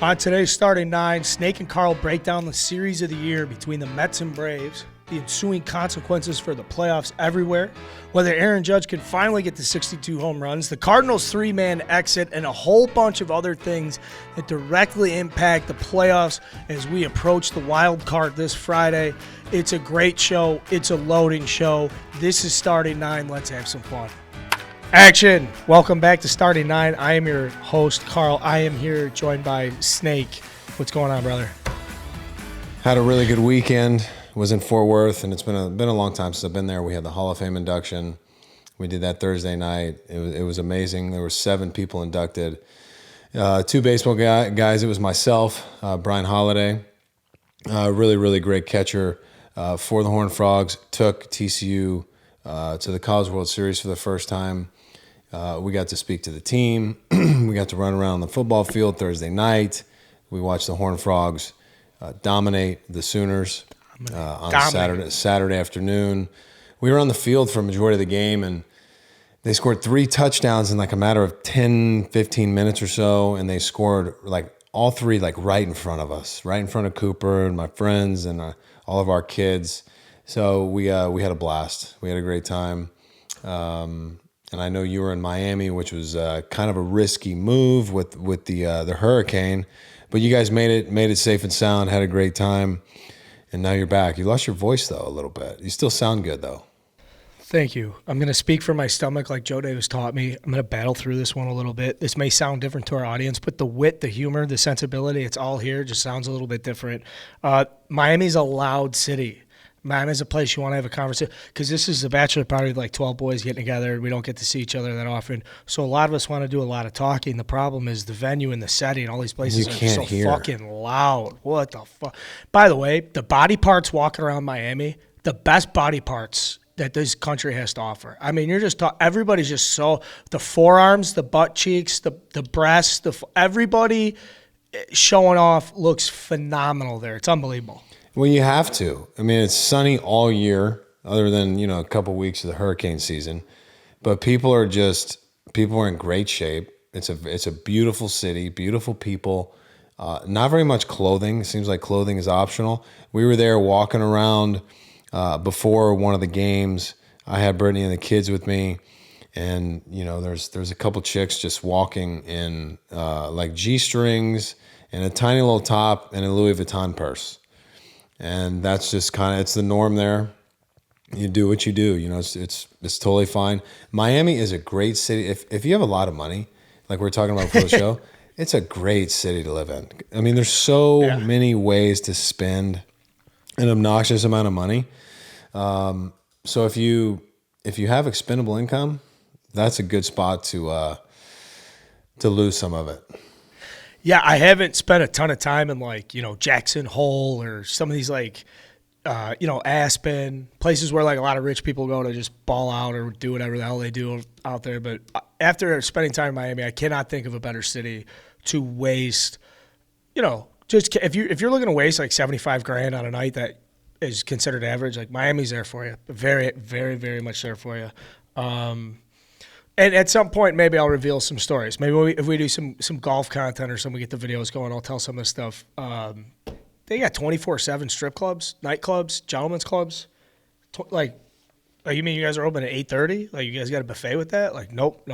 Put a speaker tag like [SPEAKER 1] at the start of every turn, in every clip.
[SPEAKER 1] On today's starting nine, Snake and Carl break down the series of the year between the Mets and Braves, the ensuing consequences for the playoffs everywhere, whether Aaron Judge can finally get to 62 home runs, the Cardinals' three-man exit, and a whole bunch of other things that directly impact the playoffs as we approach the wild card this Friday. It's a great show. It's a loading show. This is starting nine. Let's have some fun. Action! Welcome back to Starting Nine. I am your host, Carl. I am here joined by Snake. What's going on, brother?
[SPEAKER 2] Had a really good weekend. Was in Fort Worth, and it's been a long time since I've been there. We had the Hall of Fame induction. We did that Thursday night. It was amazing. There were 7 people inducted. 2 baseball guys. It was myself, Brian Holiday, really great catcher for the Horned Frogs. Took TCU to the College World Series for the first time. We got to speak to the team. We got to run around the football field Thursday night. We watched the Horned Frogs dominate the Sooners on Saturday afternoon. We were on the field for a majority of the game, and they scored 3 touchdowns in like a matter of 10, 15 minutes or so, and they scored like all 3 like right in front of us, right in front of Cooper and my friends and all of our kids. So we had a blast. We had a great time. And I know you were in Miami, which was kind of a risky move with the hurricane, but you guys made it safe and sound. Had a great time, and now you're back. You lost your voice though a little bit. You still sound good though.
[SPEAKER 1] Thank you. I'm going to speak from my stomach like Joe Davis taught me. I'm going to battle through this one a little bit. This may sound different to our audience, but the wit, the humor, the sensibility, it's all here. It just sounds a little bit different. Miami's a loud city. Miami's a place you want to have a conversation, because this is a bachelor party with like 12 boys getting together. We don't get to see each other that often. So a lot of us want to do a lot of talking. The problem is the venue and the setting. All these places are so fucking loud. What the fuck? By the way, the body parts walking around Miami, the best body parts that this country has to offer. I mean, you're just everybody's just so, the forearms, the butt cheeks, the breasts, everybody showing off looks phenomenal there. It's unbelievable.
[SPEAKER 2] Well, you have to. I mean, it's sunny all year, other than, a couple weeks of the hurricane season. But people are in great shape. It's a beautiful city, beautiful people. Not very much clothing. It seems like clothing is optional. We were there walking around before one of the games. I had Brittany and the kids with me, and there's a couple chicks just walking in like G-strings and a tiny little top and a Louis Vuitton purse. And that's just it's the norm there. You do what you do. It's totally fine. Miami is a great city. If you have a lot of money, like we were talking about before the show, it's a great city to live in. I mean, there's so many ways to spend an obnoxious amount of money. So if you have expendable income, that's a good spot to lose some of it.
[SPEAKER 1] Yeah, I haven't spent a ton of time in Jackson Hole or some of these Aspen, places where like a lot of rich people go to just ball out or do whatever the hell they do out there. But after spending time in Miami, I cannot think of a better city to waste, just if you're looking to waste like $75,000 on a night that is considered average, like Miami's there for you. Very, very, very much there for you. And at some point, maybe I'll reveal some stories. Maybe if we do some golf content or something, we get the videos going, I'll tell some of this stuff. They got 24/7 strip clubs, nightclubs, gentlemen's clubs. You mean you guys are open at 8:30? Like, you guys got a buffet with that? Like, nope.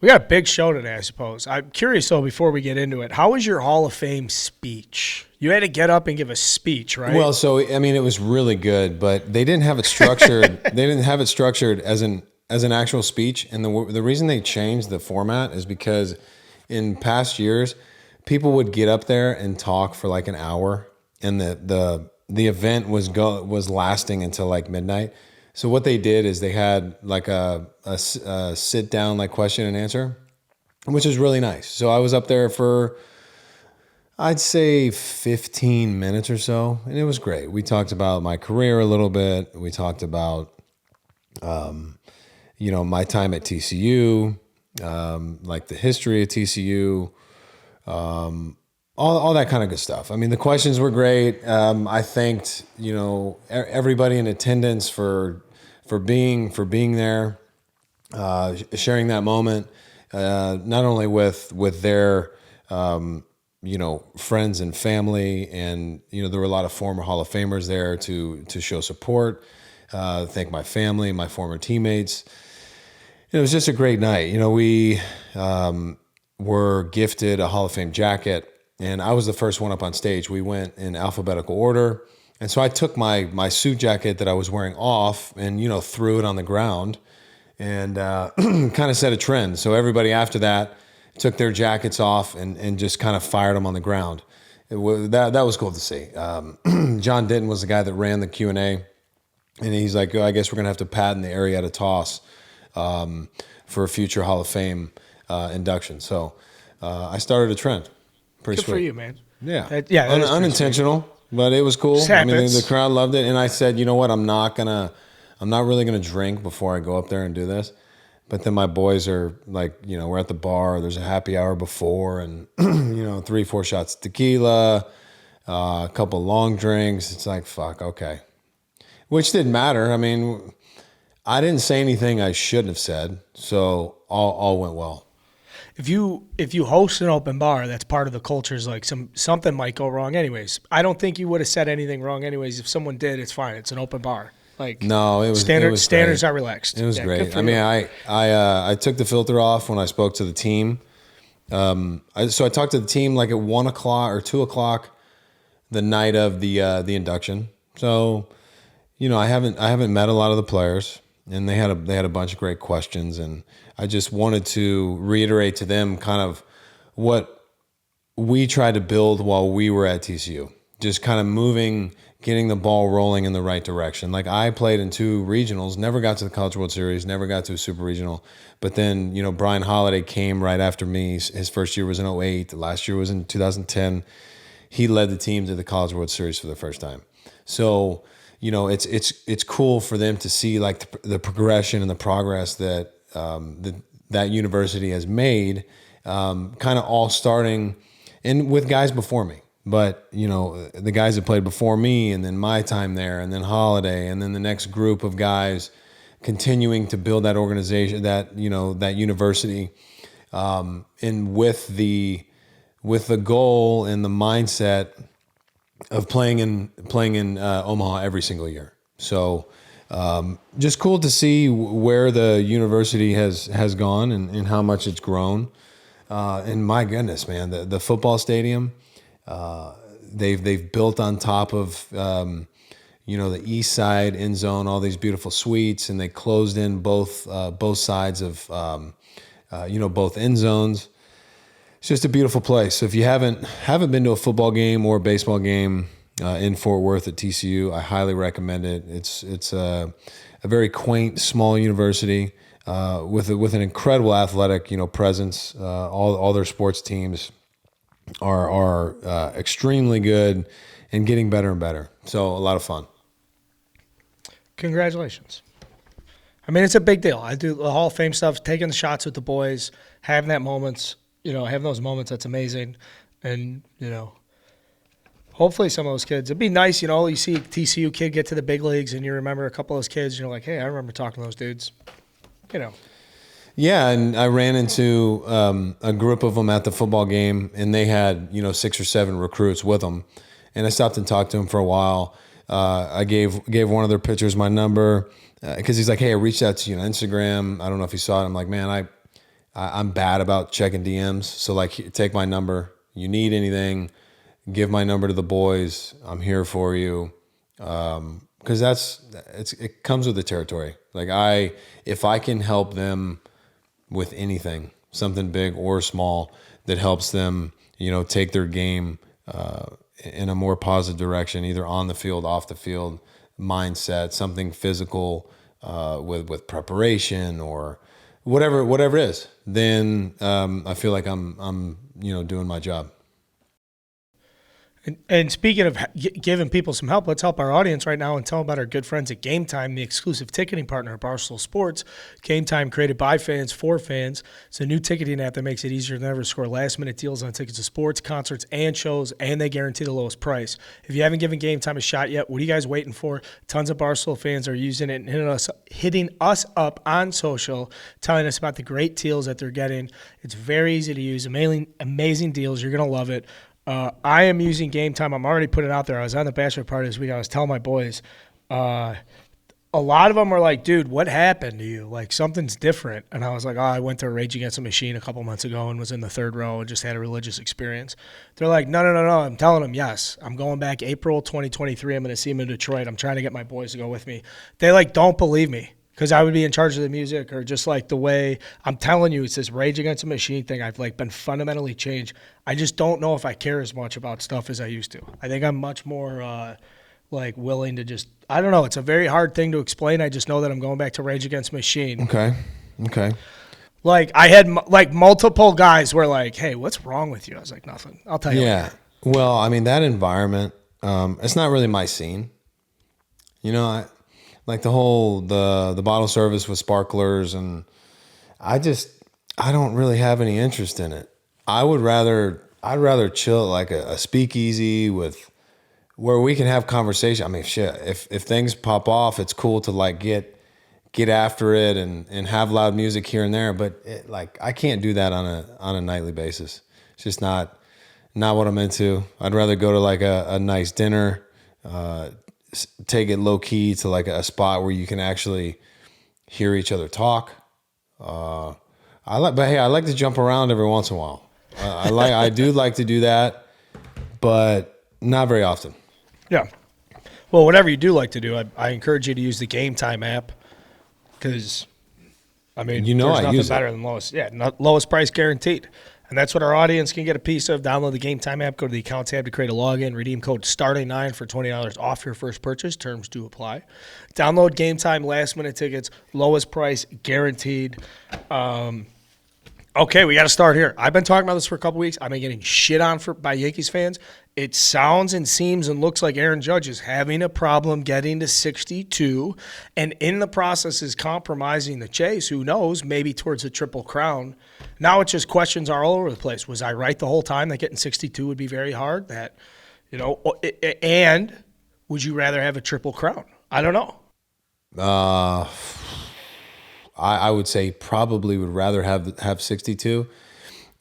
[SPEAKER 1] We got a big show today, I suppose. I'm curious, though, before we get into it, how was your Hall of Fame speech? You had to get up and give a speech, right?
[SPEAKER 2] Well, so, I mean, it was really good, but they didn't have it structured. They didn't have it structured as an actual speech. And the reason they changed the format is because in past years, people would get up there and talk for like an hour, and the event was lasting until like midnight. So what they did is they had like a sit down like question and answer, which is really nice. So I was up there for, I'd say 15 minutes or so, and it was great. We talked about my career a little bit. We talked about, my time at TCU, like the history of TCU, all that kind of good stuff. I mean, the questions were great. I thanked, everybody in attendance for being there, sharing that moment. not only with their friends and family, and there were a lot of former Hall of Famers there to show support. Thank my family, my former teammates. It was just a great night. We were gifted a Hall of Fame jacket, and I was the first one up on stage. We went in alphabetical order, and so I took my suit jacket that I was wearing off and threw it on the ground, and kind of set a trend. So everybody after that took their jackets off and just kind of fired them on the ground. That was cool to see. John Denton was the guy that ran the Q&A, and he's like, I guess we're going to have to patent the Arrieta toss for a future Hall of Fame induction. So I started a trend. Pretty
[SPEAKER 1] Good
[SPEAKER 2] sweet
[SPEAKER 1] for you, man.
[SPEAKER 2] Yeah.
[SPEAKER 1] That is pretty
[SPEAKER 2] Unintentional, but it was cool.
[SPEAKER 1] Just
[SPEAKER 2] I mean,
[SPEAKER 1] happens.
[SPEAKER 2] the crowd loved it. And I said, you know what? I'm not really going to drink before I go up there and do this. But then my boys are like, we're at the bar. There's a happy hour before, and 3-4 shots of tequila, a couple long drinks. It's like, fuck, okay. Which didn't matter. I mean, I didn't say anything I shouldn't have said, so all went well.
[SPEAKER 1] If you host an open bar, that's part of the culture. Is like something might go wrong anyways. I don't think you would have said anything wrong anyways. If someone did, it's fine. It's an open bar. Like,
[SPEAKER 2] no, it was
[SPEAKER 1] standards
[SPEAKER 2] great.
[SPEAKER 1] are relaxed.
[SPEAKER 2] It was
[SPEAKER 1] Yeah,
[SPEAKER 2] great. I mean, I took the filter off when I spoke to the team. So I talked to the team like at 1:00 or 2:00 the night of the induction. So, I haven't met a lot of the players, and they had a bunch of great questions, and I just wanted to reiterate to them kind of what we tried to build while we were at TCU. Just kind of getting the ball rolling in the right direction. Like, I played in 2 regionals, never got to the College World Series, never got to a Super Regional. But then, Brian Holiday came right after me. His first year was in 2008. The last year was in 2010. He led the team to the College World Series for the first time. So, it's cool for them to see like the progression and the progress that that university has made, kind of all starting and with guys before me. But, the guys that played before me, and then my time there, and then Holiday, and then the next group of guys continuing to build that organization, that university, and with the goal and the mindset of playing in Omaha every single year. So just cool to see where the university has gone and how much it's grown. And my goodness, man, the football stadium, they've built on top of the east side end zone, all these beautiful suites, and they closed in both sides of both end zones. It's just a beautiful place. So if you haven't been to a football game or a baseball game in Fort Worth at TCU, I highly recommend it. It's a very quaint, small university with an incredible athletic presence. All their sports teams are extremely good and getting better and better. So a lot of fun.
[SPEAKER 1] Congratulations. I mean, it's a big deal. I do the Hall of Fame stuff, taking the shots with the boys, having that moments. Having those moments, that's amazing. And, hopefully some of those kids, it'd be nice, you see a TCU kid get to the big leagues and you remember a couple of those kids and you're like, hey, I remember talking to those dudes,
[SPEAKER 2] Yeah, and I ran into a group of them at the football game, and they had, 6 or 7 recruits with them. And I stopped and talked to them for a while. I gave one of their pitchers my number because he's like, hey, I reached out to you on Instagram. I don't know if you saw it. I'm like, man, I'm bad about checking DMs. So like, take my number. You need anything, give my number to the boys. I'm here for you. Cause it comes with the territory. Like if I can help them with anything, something big or small that helps them, take their game, in a more positive direction, either on the field, off the field, mindset, something physical, with preparation or whatever it is, then I feel like I'm doing my job.
[SPEAKER 1] And speaking of giving people some help, let's help our audience right now and tell them about our good friends at Game Time, the exclusive ticketing partner of Barstool Sports. Game Time, created by fans for fans. It's a new ticketing app that makes it easier than ever to score last-minute deals on tickets to sports, concerts, and shows, and they guarantee the lowest price. If you haven't given Game Time a shot yet, what are you guys waiting for? Tons of Barstool fans are using it and hitting us up on social, telling us about the great deals that they're getting. It's very easy to use, amazing deals. You're going to love it. I am using Game Time. I'm already putting it out there. I was on the bachelor party this week. I was telling my boys, a lot of them were like, dude, what happened to you? Like, something's different. And I was like, I went to Rage Against the Machine a couple months ago and was in the third row and just had a religious experience. They're like, no. I'm telling them, yes. I'm going back April 2023. I'm going to see them in Detroit. I'm trying to get my boys to go with me. They, don't believe me. Because I would be in charge of the music, or just the way I'm telling you, it's this Rage Against the Machine thing. I've been fundamentally changed. I just don't know if I care as much about stuff as I used to. I think I'm much more willing to just, I don't know. It's a very hard thing to explain. I just know that I'm going back to Rage Against the Machine.
[SPEAKER 2] Okay.
[SPEAKER 1] I had multiple guys were like, hey, what's wrong with you? I was like, nothing. I'll tell you.
[SPEAKER 2] Yeah. Well, I mean, that environment, it's not really my scene. Like the whole the bottle service with sparklers, and I don't really have any interest in it. I'd rather chill at a speakeasy where we can have conversation. I mean, shit, if things pop off, it's cool to get after it and have loud music here and there. But I can't do that on a nightly basis. It's just not what I'm into. I'd rather go to a nice dinner. Take it low key to a spot where you can actually hear each other talk. But hey, I like to jump around every once in a while. I do like to do that, but not very often.
[SPEAKER 1] Yeah. Well, whatever you do like to do, I encourage you to use the Game Time app, because there's nothing better than lowest price guaranteed. And that's what our audience can get a piece of. Download the Game Time app, go to the account tab to create a login, redeem code STARTING9 for $20 off your first purchase. Terms do apply. Download Game Time, last-minute tickets, lowest price guaranteed. Okay, we got to start here. I've been talking about this for a couple weeks. I've been getting shit on by Yankees fans. It sounds and seems and looks like Aaron Judge is having a problem getting to 62, and in the process is compromising the chase. Who knows? Maybe towards a triple crown. Now it's just questions are all over the place. Was I right the whole time that getting 62 would be very hard? And would you rather have a triple crown? I don't know.
[SPEAKER 2] I would say probably would rather have 62.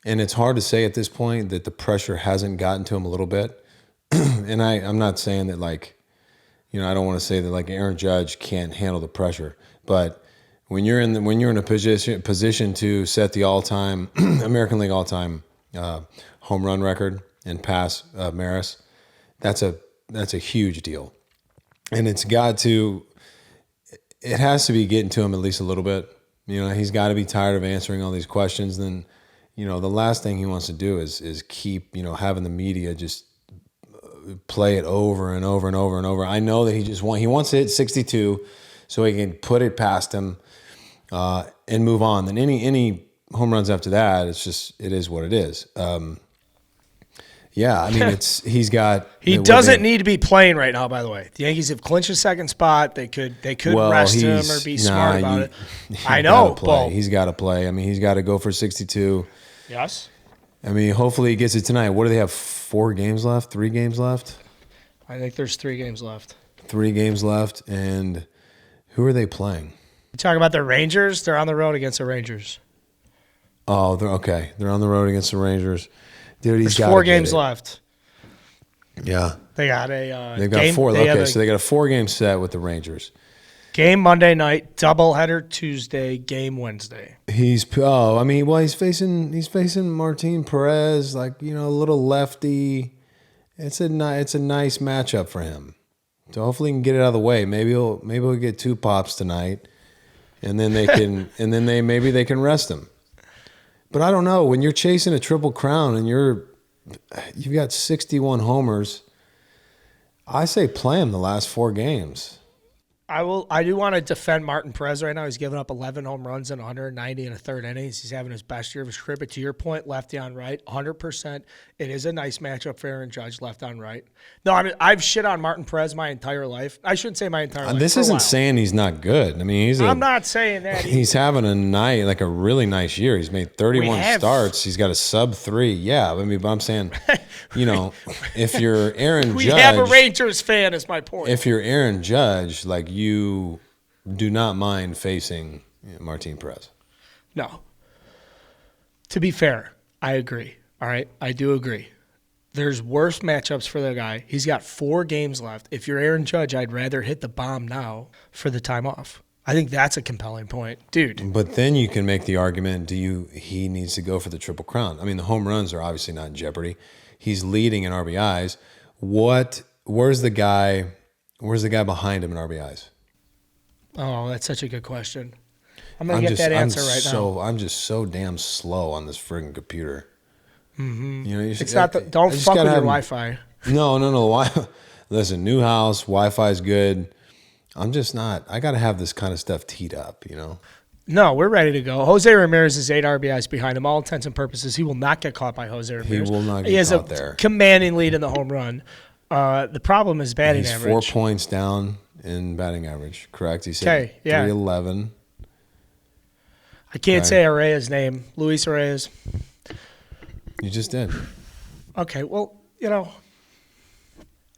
[SPEAKER 2] And it's hard to say at this point that the pressure hasn't gotten to him a little bit. And I'm not saying that I don't want to say that Aaron Judge can't handle the pressure, but when you're in a position to set the all-time American League all-time home run record and pass Maris, that's a huge deal. And it has to be getting to him at least a little bit. He's got to be tired of answering all these questions. Then, the last thing he wants to do is keep, having the media just play it over and over and over and over. I know that he wants to hit 62 so he can put it past him and move on. Then any home runs after that, it is what it is. Yeah, I mean,
[SPEAKER 1] he doesn't need to be playing right now, by the way. The Yankees have clinched a second spot. They could rest him or be smart about it. I know.
[SPEAKER 2] He's got to play. I mean, he's got to go for 62.
[SPEAKER 1] Yes.
[SPEAKER 2] I mean, hopefully he gets it tonight. What do they have, 4 games left, 3 games left?
[SPEAKER 1] I think there's 3 games left.
[SPEAKER 2] 3 games left, and who are they playing?
[SPEAKER 1] You talking about the Rangers? They're on the road against the Rangers.
[SPEAKER 2] Oh, they're okay. They're on the road against the Rangers. Dude,
[SPEAKER 1] there's 4 games left.
[SPEAKER 2] Yeah.
[SPEAKER 1] They got a
[SPEAKER 2] They've got
[SPEAKER 1] game,
[SPEAKER 2] 4. Okay, so they got a 4-game set with the Rangers.
[SPEAKER 1] Game Monday night, doubleheader Tuesday, game Wednesday.
[SPEAKER 2] He's facing Martin Perez, a little lefty. It's a nice matchup for him. So hopefully he can get it out of the way. Maybe he'll get 2 pops tonight, and then they can rest him. But I don't know, when you're chasing a triple crown and you've got 61 homers, I say play him the last 4 games.
[SPEAKER 1] I do want to defend Martin Perez right now. He's given up 11 home runs and 190 in a third innings. He's having his best year of his career. But to your point, lefty on right, 100%. It is a nice matchup for Aaron Judge, left on right. No, I've shit on Martin Perez my entire life. I shouldn't say my entire life.
[SPEAKER 2] This isn't saying he's not good. I mean,
[SPEAKER 1] I'm not saying that.
[SPEAKER 2] He's having a really nice year. He's made 31 starts. He's got a sub-3. Yeah, I mean, but I'm saying, if you're Aaron Judge.
[SPEAKER 1] We have a Rangers fan, is my point.
[SPEAKER 2] If you're Aaron Judge, you do not mind facing Martin Perez.
[SPEAKER 1] No. To be fair, I agree. All right? I do agree. There's worse matchups for the guy. He's got 4 games left. If you're Aaron Judge, I'd rather hit the bomb now for the time off. I think that's a compelling point. Dude.
[SPEAKER 2] But then you can make the argument, he needs to go for the Triple Crown. I mean, the home runs are obviously not in jeopardy. He's leading in RBIs. Where's the guy behind him in RBIs?
[SPEAKER 1] Oh, that's such a good question. I'm going to get that answer now.
[SPEAKER 2] I'm just so damn slow on this friggin' computer.
[SPEAKER 1] Mm-hmm. Don't fuck with your Wi-Fi.
[SPEAKER 2] No. Listen, new house, Wi-Fi is good. I'm just not. I got to have this kind of stuff teed up,
[SPEAKER 1] No, we're ready to go. Jose Ramirez is 8 RBIs behind him. All intents and purposes, he will not get caught by Jose Ramirez.
[SPEAKER 2] He will not get caught there.
[SPEAKER 1] He has a commanding lead in the home run. The problem is batting average.
[SPEAKER 2] He's 4 points down in batting average, correct? He said 311.
[SPEAKER 1] I can't say Arraez's name. Luis Arraez.
[SPEAKER 2] You just did.
[SPEAKER 1] Okay, well,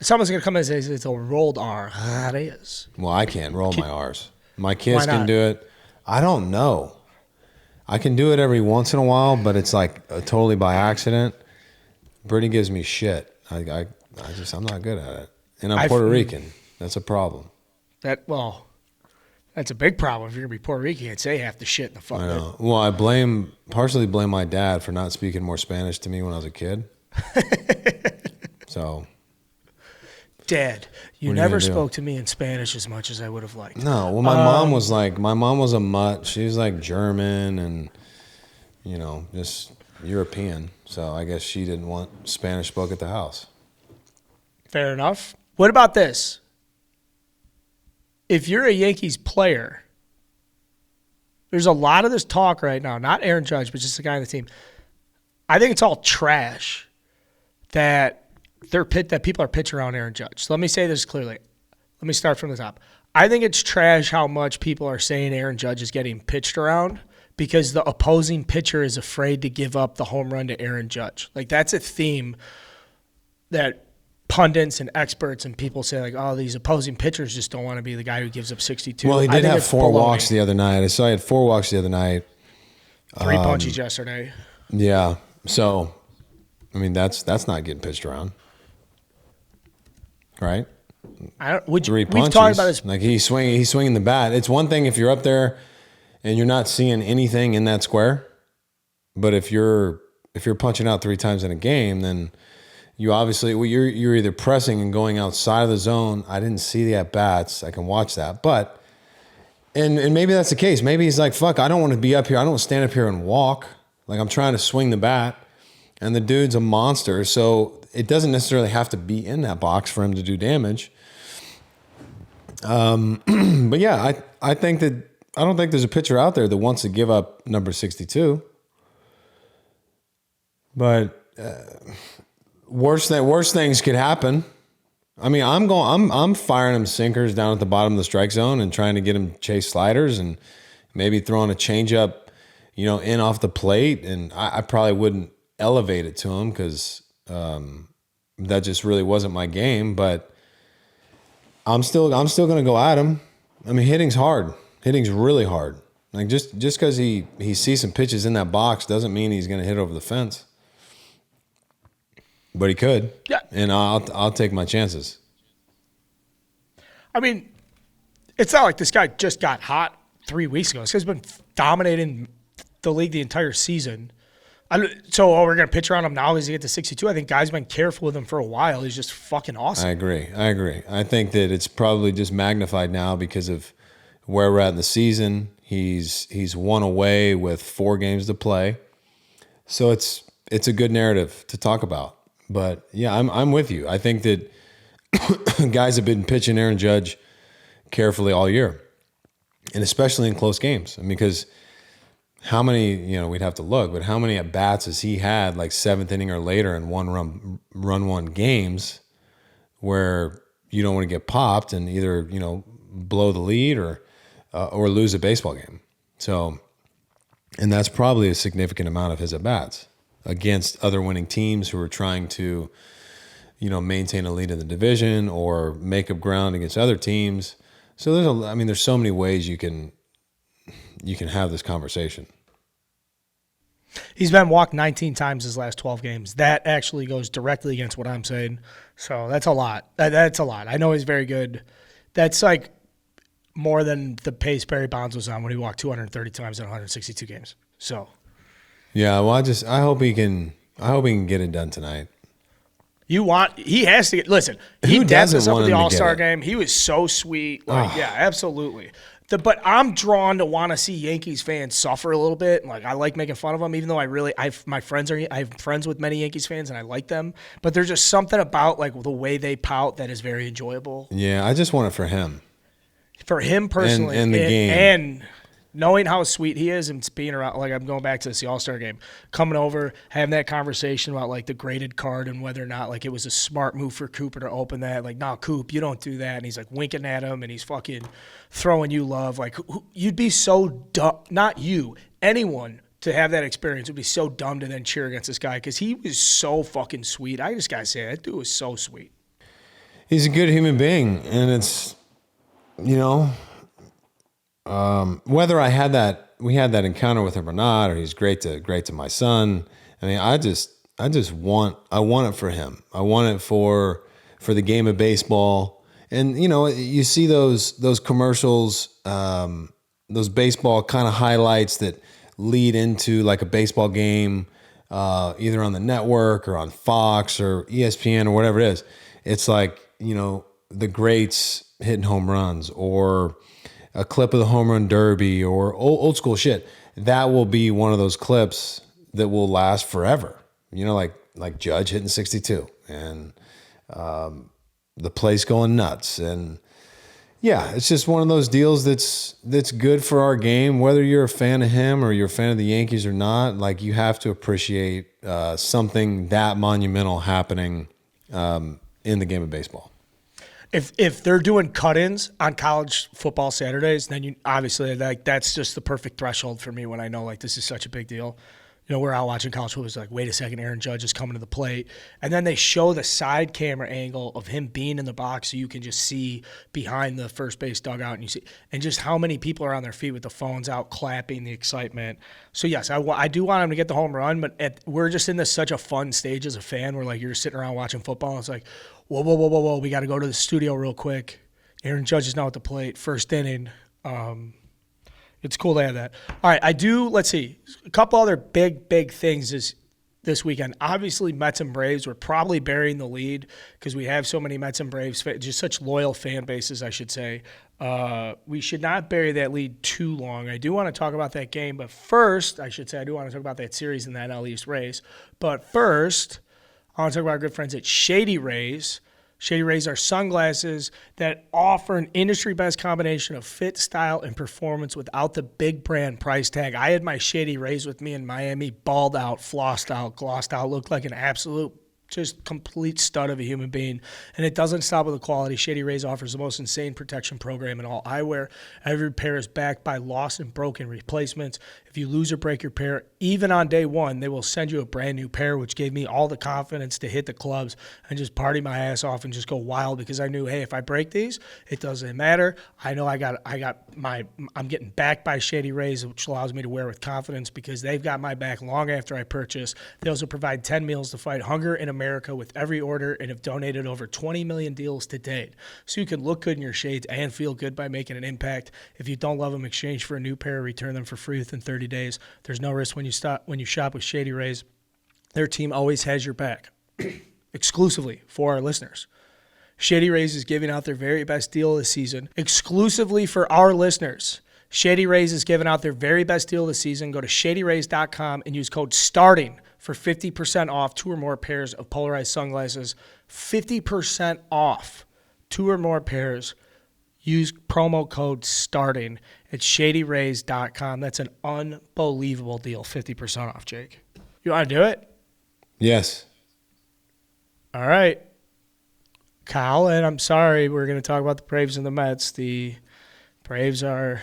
[SPEAKER 1] someone's going to come in and say it's a rolled R. Arraez.
[SPEAKER 2] Well, I can't roll my R's. My kids can do it. I don't know. I can do it every once in a while, but it's totally by accident. Brittany gives me shit. I'm not good at it. And I'm Puerto Rican. That's a problem.
[SPEAKER 1] That's a big problem. If you're going to be Puerto Rican, you can't say half the shit in the fuck.
[SPEAKER 2] I know. Well, I partially blame my dad for not speaking more Spanish to me when I was a kid. So.
[SPEAKER 1] Dad, you never spoke to me in Spanish as much as I would have liked.
[SPEAKER 2] No. Well, my mom was a mutt. She was German and, just European. So I guess she didn't want Spanish spoke at the house.
[SPEAKER 1] Fair enough. What about this? If you're a Yankees player, there's a lot of this talk right now, not Aaron Judge, but just the guy on the team. I think it's all trash that people are pitching around Aaron Judge. So let me say this clearly. Let me start from the top. I think it's trash how much people are saying Aaron Judge is getting pitched around because the opposing pitcher is afraid to give up the home run to Aaron Judge. That's a theme that pundits and experts and people say these opposing pitchers just don't want to be the guy who gives up 62.
[SPEAKER 2] Well, he did have 4 walks the other night. I saw he had 4 walks the other night.
[SPEAKER 1] 3 punchies yesterday.
[SPEAKER 2] Yeah. So, I mean, that's not getting pitched around. Right? 3 punches. We've talked about this. He's swinging the bat. It's one thing if you're up there and you're not seeing anything in that square, but if you're punching out 3 times in a game, then you obviously you're either pressing and going outside of the zone. I didn't see the at bats. I can watch that, but and maybe that's the case. Maybe he's like, fuck, I don't want to be up here. I don't want to stand up here and walk. I'm trying to swing the bat, and the dude's a monster. So it doesn't necessarily have to be in that box for him to do damage. But yeah, I think that I don't think there's a pitcher out there that wants to give up number 62. But worse things could happen. I mean, I'm firing him sinkers down at the bottom of the strike zone and trying to get him chase sliders and maybe throwing a changeup, in off the plate. And I probably wouldn't elevate it to him because that just really wasn't my game. But I'm still going to go at him. I mean, hitting's hard. Hitting's really hard. Just because he sees some pitches in that box doesn't mean he's going to hit over the fence. But he could. Yeah. And I'll take my chances.
[SPEAKER 1] I mean, it's not like this guy just got hot 3 weeks ago. This guy's been dominating the league the entire season. We're going to pitch around him now as he gets to 62. I think guys have been careful with him for a while. He's just fucking awesome.
[SPEAKER 2] I agree. I think that it's probably just magnified now because of where we're at in the season. He's 1 away with 4 games to play. So it's a good narrative to talk about. But yeah, I'm with you. I think that guys have been pitching Aaron Judge carefully all year, and especially in close games. I mean, because how many, we'd have to look, but how many at bats has he had, like seventh inning or later in run one games where you don't want to get popped and either blow the lead or lose a baseball game. So, and that's probably a significant amount of his at bats against other winning teams who are trying to maintain a lead in the division or make up ground against other teams. So there's so many ways you can have this conversation.
[SPEAKER 1] He's been walked 19 times his last 12 games. That actually goes directly against what I'm saying. So that's a lot. That's a lot. I know he's very good. That's like more than the pace Barry Bonds was on when he walked 230 times in 162 games. So,
[SPEAKER 2] yeah. Well, I hope he can get it done tonight.
[SPEAKER 1] He has to get. Listen, he dapped us up at the All-Star game. He was so sweet. Yeah, absolutely. But I'm drawn to want to see Yankees fans suffer a little bit. Like, I like making fun of them, even though I have friends with many Yankees fans and I like them. But there's just something about like the way they pout that is very enjoyable.
[SPEAKER 2] Yeah, I just want it for him.
[SPEAKER 1] For him personally,
[SPEAKER 2] and the game,
[SPEAKER 1] and knowing how sweet he is and being around. Like, I'm going back to the All-Star game, coming over, having that conversation about like the graded card and whether or not like it was a smart move for Cooper to open that. Like, no, Coop, you don't do that. And he's like winking at him and he's fucking throwing you love. Like, you'd be so dumb. Not you, anyone to have that experience would be so dumb to then cheer against this guy because he was so fucking sweet. I just gotta say, that dude was so sweet.
[SPEAKER 2] He's a good human being, and it's whether we had that encounter with him or not, or he's great to my son. I mean, I want it for him. I want it for the game of baseball. And you see those commercials, those baseball kind of highlights that lead into like a baseball game, either on the network or on Fox or ESPN or whatever it is. It's like the greats hitting home runs or a clip of the home run derby or old school shit. That will be one of those clips that will last forever. Like Judge hitting 62 and the place going nuts. And yeah, it's just one of those deals that's good for our game. Whether you're a fan of him or you're a fan of the Yankees or not, like you have to appreciate something that monumental happening in the game of baseball.
[SPEAKER 1] If they're doing cut-ins on college football Saturdays, then you obviously like that's just the perfect threshold for me when I know like this is such a big deal. We're out watching college football. It's like, wait a second, Aaron Judge is coming to the plate. And then they show the side camera angle of him being in the box so you can just see behind the first base dugout and you see and just how many people are on their feet with the phones out clapping, the excitement. So, yes, I do want him to get the home run, but we're just in such a fun stage as a fan where, like, you're sitting around watching football and it's like, whoa, we got to go to the studio real quick. Aaron Judge is now at the plate, first inning. It's cool to have that. All right, let's see, a couple other big things this weekend. Obviously, Mets and Braves were probably burying the lead because we have so many Mets and Braves, just such loyal fan bases, I should say. We should not bury that lead too long. I do want to talk about that game, but first, I should say, I do want to talk about that series in the NL East race. But first, I want to talk about our good friends at Shady Rays. Shady Rays are sunglasses that offer an industry-best combination of fit, style, and performance without the big brand price tag. I had my Shady Rays with me in Miami, balled out, flossed out, glossed out, looked like an absolute just complete stud of a human being. And it doesn't stop with the quality. Shady Rays offers the most insane protection program in all eyewear. Every pair is backed by lost and broken replacements. If you lose or break your pair, even on day one, they will send you a brand new pair, which gave me all the confidence to hit the clubs and just party my ass off and just go wild because I knew, hey, if I break these, it doesn't matter. I know I'm getting backed by Shady Rays, which allows me to wear with confidence because they've got my back long after I purchase. They also provide 10 meals to fight hunger in America with every order and have donated over 20 million deals to date. So you can look good in your shades and feel good by making an impact. If you don't love them, exchange for a new pair, return them for free within 30 days. There's no risk when you shop with Shady Rays. Their team always has your back. Exclusively for our listeners. Shady Rays is giving out their very best deal this season. Exclusively for our listeners. Shady Rays is giving out their very best deal this season. Go to shadyrays.com and use code STARTING for 50% off 2 or more pairs of polarized sunglasses. 50% off 2 or more pairs Use promo code STARTING at shadyrays.com. That's an unbelievable deal. 50% off, Jake. You want to do it?
[SPEAKER 2] Yes.
[SPEAKER 1] All right. Kyle, and I'm sorry, we're going to talk about the Braves and the Mets. The Braves swept.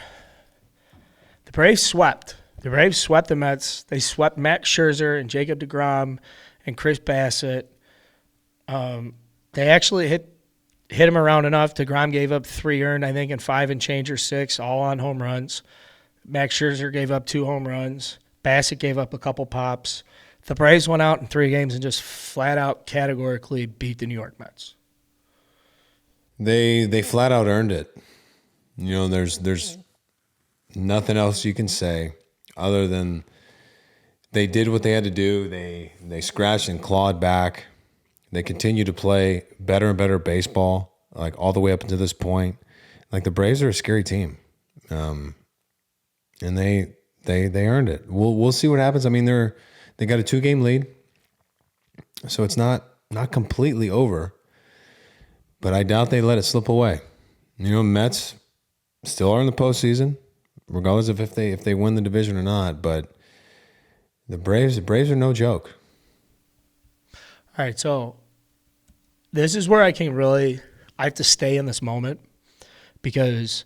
[SPEAKER 1] The Braves swept the Mets. They swept Max Scherzer and Jacob deGrom and Chris Bassett. They actually hit him around enough. DeGrom gave up 3 earned, I think, and 5 and change or 6, all on home runs. Max Scherzer gave up 2 home runs. Bassett gave up a couple pops. The Braves went out in 3 games and just flat out categorically beat the New York Mets.
[SPEAKER 2] They flat out earned it. You know, there's nothing else you can say other than they did what they had to do. They scratched and clawed back. They continue to play better and better baseball, like all the way up until this point. Like the Braves are a scary team, and they earned it. We'll see what happens. I mean, they got a 2-game lead, so it's not completely over. But I doubt they let it slip away. You know, Mets still are in the postseason, regardless of if they win the division or not. But the Braves are no joke.
[SPEAKER 1] All right, so this is where I have to stay in this moment, because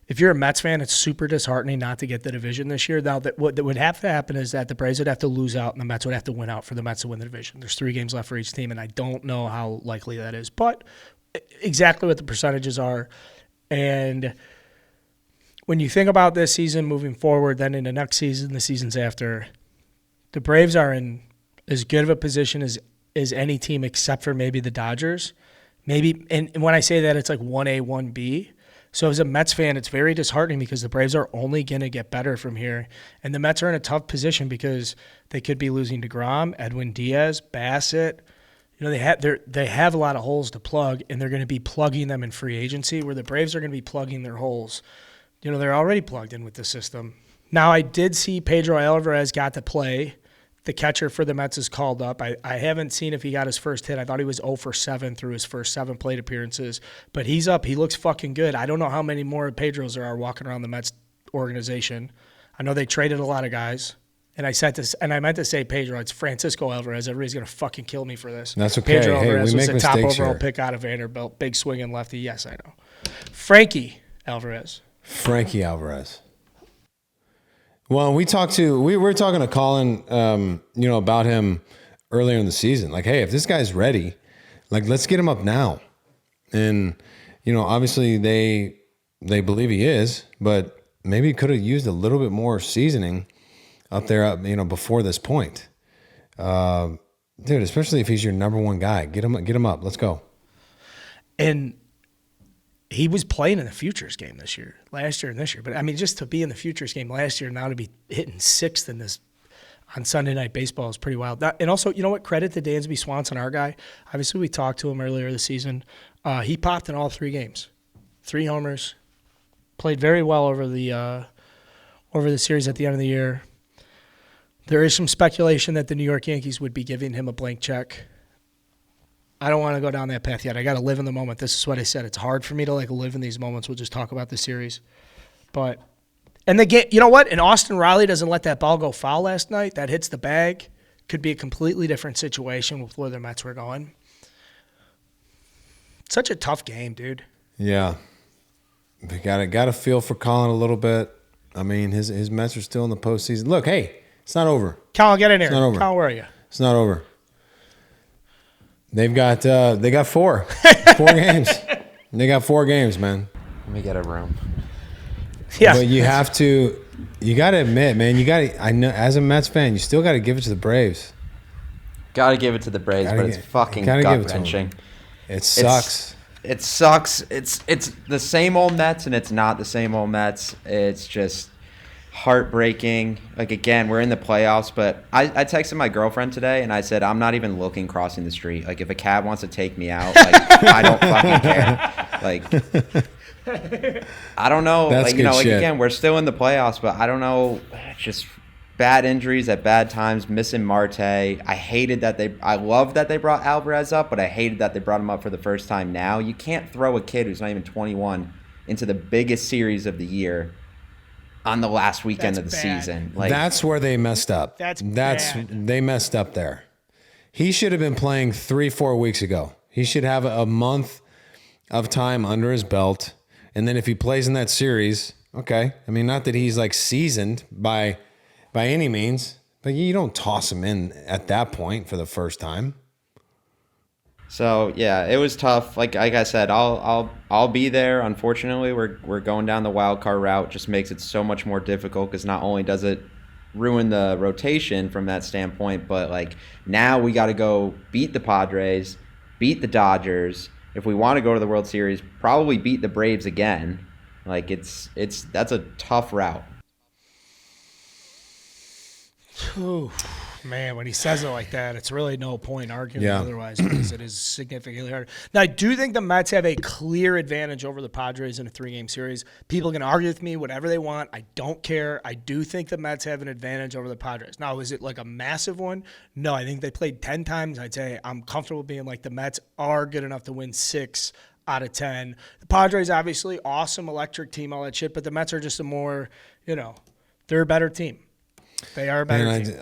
[SPEAKER 1] if you're a Mets fan, it's super disheartening not to get the division this year. Now, what would have to happen is that the Braves would have to lose out and the Mets would have to win out for the Mets to win the division. There's 3 games left for each team, and I don't know how likely that is, but exactly what the percentages are. And when you think about this season moving forward, then in the next season, the seasons after, the Braves are in as good of a position as any team except for maybe the Dodgers. Maybe, and when I say that, it's like 1A, 1B. So as a Mets fan, it's very disheartening because the Braves are only going to get better from here. And the Mets are in a tough position because they could be losing DeGrom, Edwin Diaz, Bassett. You know, they have a lot of holes to plug, and they're going to be plugging them in free agency, where the Braves are going to be plugging their holes. You know, they're already plugged in with the system. Now, I did see Pedro Alvarez got to play. The catcher for the Mets is called up. I haven't seen if he got his first hit. I thought he was 0 for 7 through his first 7 plate appearances. But he's up. He looks fucking good. I don't know how many more Pedros there are walking around the Mets organization. I know they traded a lot of guys. And I meant to say Pedro. It's Francisco Alvarez. Everybody's going to fucking kill me for this.
[SPEAKER 2] That's okay.
[SPEAKER 1] Pedro Alvarez
[SPEAKER 2] we
[SPEAKER 1] was
[SPEAKER 2] make
[SPEAKER 1] a top
[SPEAKER 2] mistakes
[SPEAKER 1] overall
[SPEAKER 2] here.
[SPEAKER 1] pick out of Vanderbilt. Big swinging lefty. Yes, I know. Frankie Alvarez.
[SPEAKER 2] Well, we were talking to Colin, about him earlier in the season. Like, hey, if this guy's ready, like, let's get him up now. And, obviously they believe he is, but maybe he could have used a little bit more seasoning up there, before this point. Dude, especially if he's your number 1 guy, get him up. Let's go.
[SPEAKER 1] And he was playing in the futures game last year and this year. But, I mean, just to be in the futures game last year, now to be hitting 6th in this on Sunday Night Baseball is pretty wild. And also, you know what? Credit to Dansby Swanson, our guy. Obviously, we talked to him earlier this season. He popped in all 3 games. 3 homers. Played very well over the series at the end of the year. There is some speculation that the New York Yankees would be giving him a blank check. I don't want to go down that path yet. I got to live in the moment. This is what I said. It's hard for me to live in these moments. We'll just talk about the series. And the game, you know what? And Austin Riley doesn't let that ball go foul last night. That hits the bag. Could be a completely different situation with where the Mets were going. Such a tough game, dude.
[SPEAKER 2] Yeah. We got to feel for Colin a little bit. I mean, his Mets are still in the postseason. Look, hey, it's not over.
[SPEAKER 1] Cal, get in here.
[SPEAKER 2] It's not over.
[SPEAKER 1] Cal, where are you?
[SPEAKER 2] It's not over. They got 4 games. They got 4 games, man.
[SPEAKER 3] Let me get a room.
[SPEAKER 1] Yeah.
[SPEAKER 2] But you got to admit, man, I know as a Mets fan, you still got to give it to the Braves.
[SPEAKER 3] Got to give it to the Braves, but it's fucking gut-wrenching.
[SPEAKER 2] It sucks.
[SPEAKER 3] It sucks. It's the same old Mets, and it's not the same old Mets. It's just heartbreaking. Like, again, we're in the playoffs, but I texted my girlfriend today, and I said, I'm not even looking crossing the street. Like, if a cab wants to take me out, like, I don't fucking care. Like, I don't know.
[SPEAKER 2] That's good shit.
[SPEAKER 3] Again, we're still in the playoffs, but I don't know. Just bad injuries at bad times, missing Marte. I love that they brought Alvarez up, but I hated that they brought him up for the first time now. You can't throw a kid who's not even 21 into the biggest series of the year on the last weekend of the season. Like,
[SPEAKER 2] that's where they messed up.
[SPEAKER 1] That's
[SPEAKER 2] They messed up there. He should have been playing 3-4 weeks ago. He should have a month of time under his belt. And then if he plays in that series, okay. I mean, not that he's like seasoned by any means, but you don't toss him in at that point for the first time.
[SPEAKER 3] so yeah, it was tough. Like I said, I'll be there. Unfortunately, we're going down the wild card route. Just makes it so much more difficult because not only does it ruin the rotation from that standpoint, but like now we got to go beat the Padres, beat the Dodgers. If we want to go to the World Series, probably beat the Braves again. Like that's a tough route.
[SPEAKER 1] Ooh, man, when he says it like that, it's really no point arguing otherwise because it is significantly harder. Now, I do think the Mets have a clear advantage over the Padres in a 3-game series. People can argue with me whatever they want. I don't care. I do think the Mets have an advantage over the Padres. Now, is it like a massive one? No, I think they played 10 times. I'd say I'm comfortable being like the Mets are good enough to win 6 out of 10. The Padres, obviously, awesome, electric team, all that shit, but the Mets are just a more, they're a better team. They are a better team.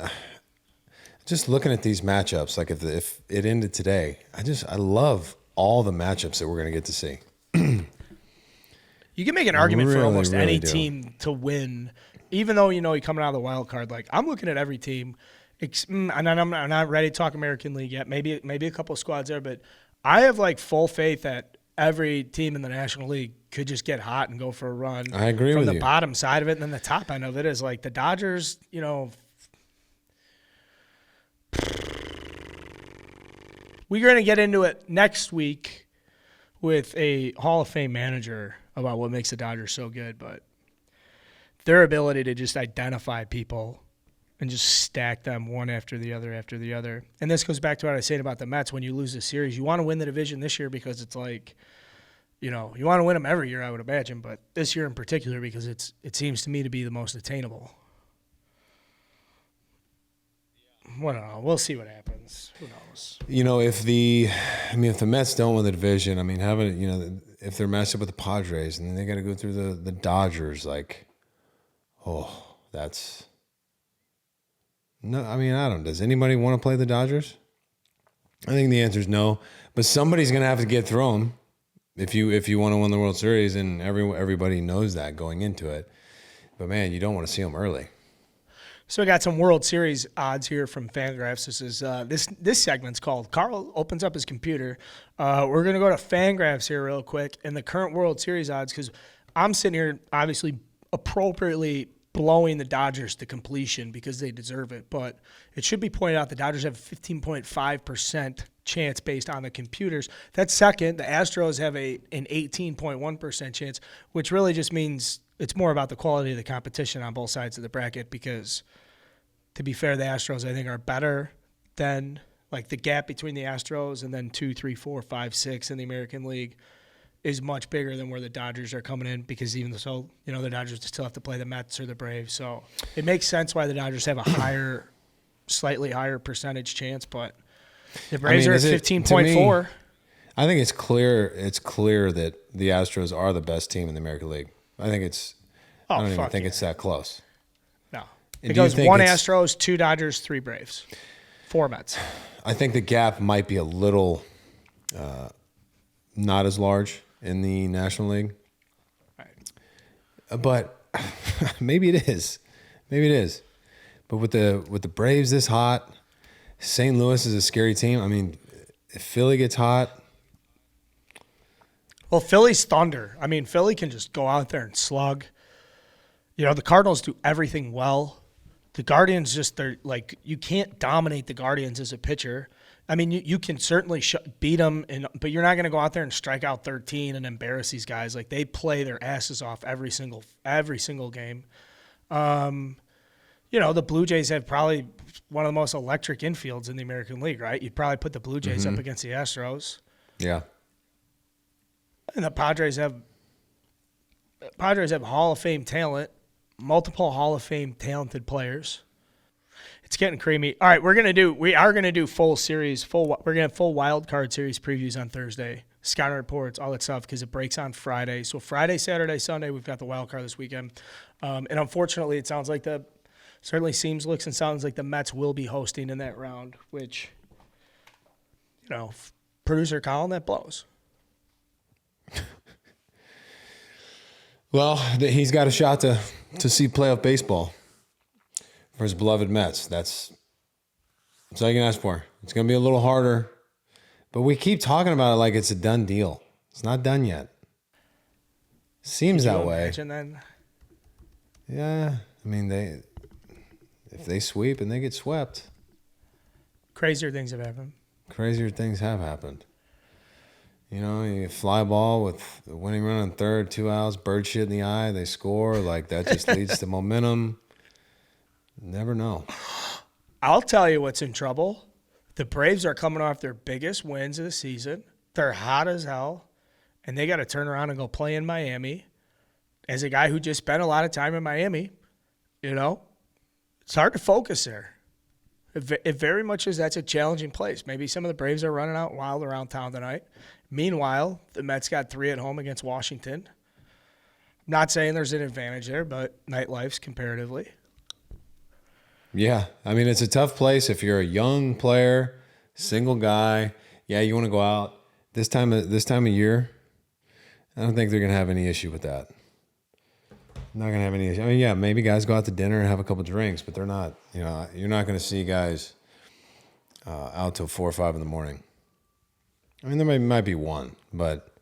[SPEAKER 2] Just looking at these matchups, like if it ended today, I love all the matchups that we're going to get to see.
[SPEAKER 1] You can make an argument for almost
[SPEAKER 2] really
[SPEAKER 1] any
[SPEAKER 2] do.
[SPEAKER 1] team to win, even though you're coming out of the wild card. Like I'm looking at every team, and I'm not ready to talk American League yet. Maybe a couple of squads there, but I have like full faith that every team in the National League could just get hot and go for a run.
[SPEAKER 2] I agree
[SPEAKER 1] from
[SPEAKER 2] with
[SPEAKER 1] the
[SPEAKER 2] you.
[SPEAKER 1] bottom side of it, and then the top end of it is like the Dodgers. We're going to get into it next week with a Hall of Fame manager about what makes the Dodgers so good, but their ability to just identify people and just stack them one after the other after the other. And this goes back to what I was saying about the Mets. When you lose a series, you want to win the division this year because it's like, you want to win them every year, I would imagine, but this year in particular because it seems to me to be the most attainable. Well, I don't know. We'll see what happens. Who knows?
[SPEAKER 2] If the Mets don't win the division, if they're matched up with the Padres and then they got to go through the Dodgers, that's no. I don't. Does anybody want to play the Dodgers? I think the answer is no. But somebody's going to have to get through them if you want to win the World Series, and everybody knows that going into it. But man, you don't want to see them early.
[SPEAKER 1] So we got some World Series odds here from Fangraphs. This is this segment's called Carl opens up his computer. We're gonna go to Fangraphs here real quick and the current World Series odds because I'm sitting here obviously appropriately blowing the Dodgers to completion because they deserve it. But it should be pointed out the Dodgers have a 15.5% chance based on the computers. That's second. The Astros have an 18.1% chance, which really just means it's more about the quality of the competition on both sides of the bracket because, to be fair, the Astros, I think, are better than, like, the gap between the Astros and then 2, 3, 4, 5, 6 in the American League is much bigger than where the Dodgers are coming in because even so, the Dodgers still have to play the Mets or the Braves. So it makes sense why the Dodgers have a slightly higher percentage chance, but the Braves are at 15.4.
[SPEAKER 2] I think it's clear that the Astros are the best team in the American League. I think I don't even think it's that close.
[SPEAKER 1] No.
[SPEAKER 2] And
[SPEAKER 1] it goes 1 Astros, 2 Dodgers, 3 Braves, 4 Mets.
[SPEAKER 2] I think the gap might be a little not as large in the National League. Right. But maybe it is. But with the Braves this hot, St. Louis is a scary team. If Philly gets hot.
[SPEAKER 1] Well, Philly's thunder. Philly can just go out there and slug. The Cardinals do everything well. The Guardians you can't dominate the Guardians as a pitcher. You can certainly beat them, but you're not going to go out there and strike out 13 and embarrass these guys. Like, they play their asses off every single game. The Blue Jays have probably one of the most electric infields in the American League, right? You'd probably put the Blue Jays up against the Astros.
[SPEAKER 2] Yeah.
[SPEAKER 1] And the Padres have Hall of Fame talent, multiple Hall of Fame talented players. It's getting creamy. All right, we are gonna do full wild card series previews on Thursday. scouting reports, all that stuff, because it breaks on Friday. So Friday, Saturday, Sunday, we've got the wild card this weekend. And unfortunately, it sounds like looks and sounds like the Mets will be hosting in that round, which, producer Colin, that blows.
[SPEAKER 2] Well, he's got a shot to see playoff baseball for his beloved Mets. That's all you can ask for. It's going to be a little harder, but we keep talking about it like it's a done deal. It's not done yet. Seems that way.
[SPEAKER 1] Imagine then?
[SPEAKER 2] Yeah, I mean if they sweep and they get swept,
[SPEAKER 1] Crazier things have happened.
[SPEAKER 2] Crazier things have happened. You fly ball with the winning run on third, 2 outs, bird shit in the eye, they score. Like, that just leads to momentum. Never know.
[SPEAKER 1] I'll tell you what's in trouble. The Braves are coming off their biggest wins of the season. They're hot as hell, and they got to turn around and go play in Miami. As a guy who just spent a lot of time in Miami, it's hard to focus there. It very much is. That's a challenging place. Maybe some of the Braves are running out wild around town tonight. Meanwhile, the Mets got 3 at home against Washington. I'm not saying there's an advantage there, but nightlife's comparatively.
[SPEAKER 2] Yeah, I mean, it's a tough place if you're a young player, single guy. Yeah, you want to go out this time of year. I don't think they're going to have any issue with that. Not going to have any issue. I mean, yeah, maybe guys go out to dinner and have a couple drinks, but they're not. You're not going to see guys out till 4 or 5 in the morning. I mean, there might be one, but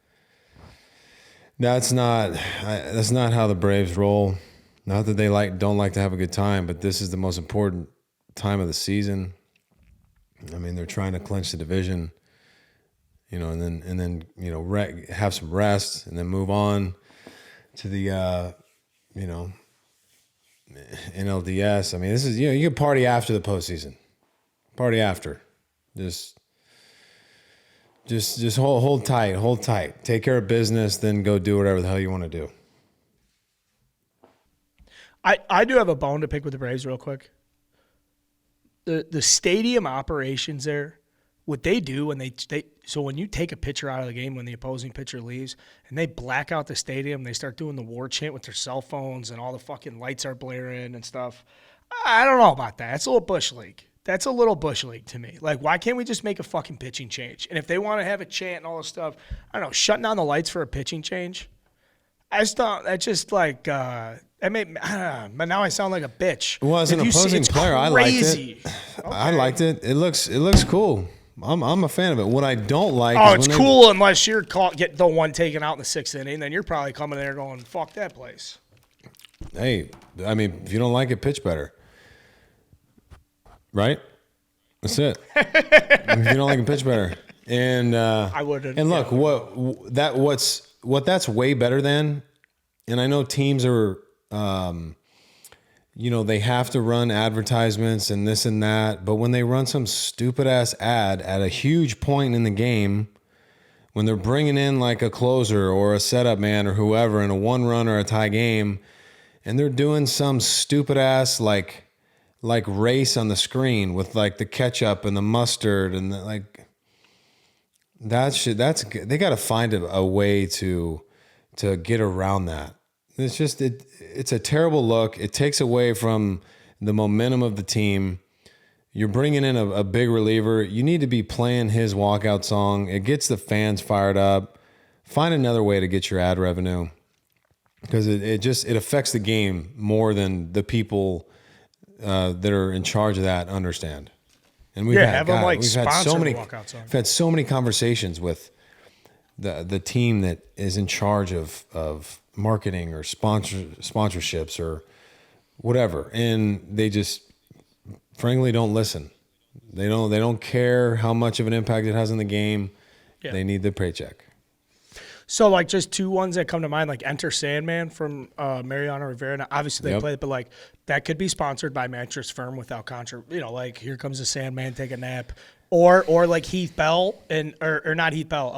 [SPEAKER 2] that's not how the Braves roll. Not that they don't like to have a good time, but this is the most important time of the season. I mean, they're trying to clinch the division, and then have some rest and then move on to the NLDS. I mean, this is you can party after the postseason. Party after, just hold tight, take care of business, then go do whatever the hell you want to do.
[SPEAKER 1] I do have a bone to pick with the Braves real quick. The stadium operations there, what they do when so when you take a pitcher out of the game when the opposing pitcher leaves and they black out the stadium, they start doing the war chant with their cell phones and all the fucking lights are blaring and stuff. I don't know about that. It's a little bush league. That's a little bush league to me. Like, why can't we just make a fucking pitching change? And if they want to have a chant and all this stuff, I don't know, shutting down the lights for a pitching change. I just thought that's just like but now I sound like a bitch.
[SPEAKER 2] Well, as an opposing player, I liked it. Okay. I liked it. It looks cool. I'm a fan of it. What I don't like is
[SPEAKER 1] it's cool unless you're get the one taken out in the 6th inning, then you're probably coming there going, fuck that place.
[SPEAKER 2] Hey, I mean, if you don't like it, pitch better. Right? That's it. If you don't like it, pitch better. And
[SPEAKER 1] I wouldn't.
[SPEAKER 2] And look, what that's way better than, and I know teams are they have to run advertisements and this and that, but when they run some stupid ass ad at a huge point in the game, when they're bringing in like a closer or a setup man or whoever in a 1-run or a tie game, and they're doing some stupid ass like race on the screen with like the ketchup and the mustard and they got to find a way to get around that. It's just it's a terrible look. It takes away from the momentum of the team. You're bringing in a big reliever. You need to be playing his walkout song. It gets the fans fired up. Find another way to get your ad revenue, because it affects the game more than the people that are in charge of that understand. And we've had so many conversations with the team that is in charge of marketing or sponsorships or whatever, and they just frankly don't listen. They don't care how much of an impact it has in the game. Yeah. They need the paycheck.
[SPEAKER 1] So, like, just 2 ones that come to mind, like Enter Sandman from Mariano Rivera. Now, obviously, they play it, but, like, that could be sponsored by Mattress Firm without like, here comes the Sandman, take a nap. Or like Heath Bell, or not Heath Bell,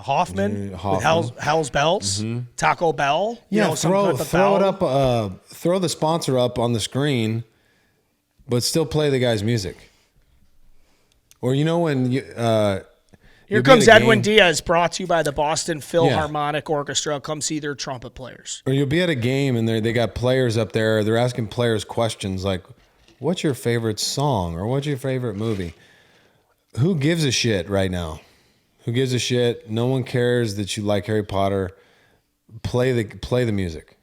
[SPEAKER 1] Hoffman with Hell's Bells, Taco Bell.
[SPEAKER 2] Throw it up, throw the sponsor up on the screen, but still play the guy's music. Or, when
[SPEAKER 1] Here
[SPEAKER 2] You'll be at
[SPEAKER 1] comes
[SPEAKER 2] a
[SPEAKER 1] Edwin
[SPEAKER 2] game.
[SPEAKER 1] Diaz, brought to you by the Boston Philharmonic Orchestra. Come see their trumpet players.
[SPEAKER 2] Or you'll be at a game and they got players up there. They're asking players questions like, "What's your favorite song?" or "What's your favorite movie?" Who gives a shit right now? Who gives a shit? No one cares that you like Harry Potter. Play the music.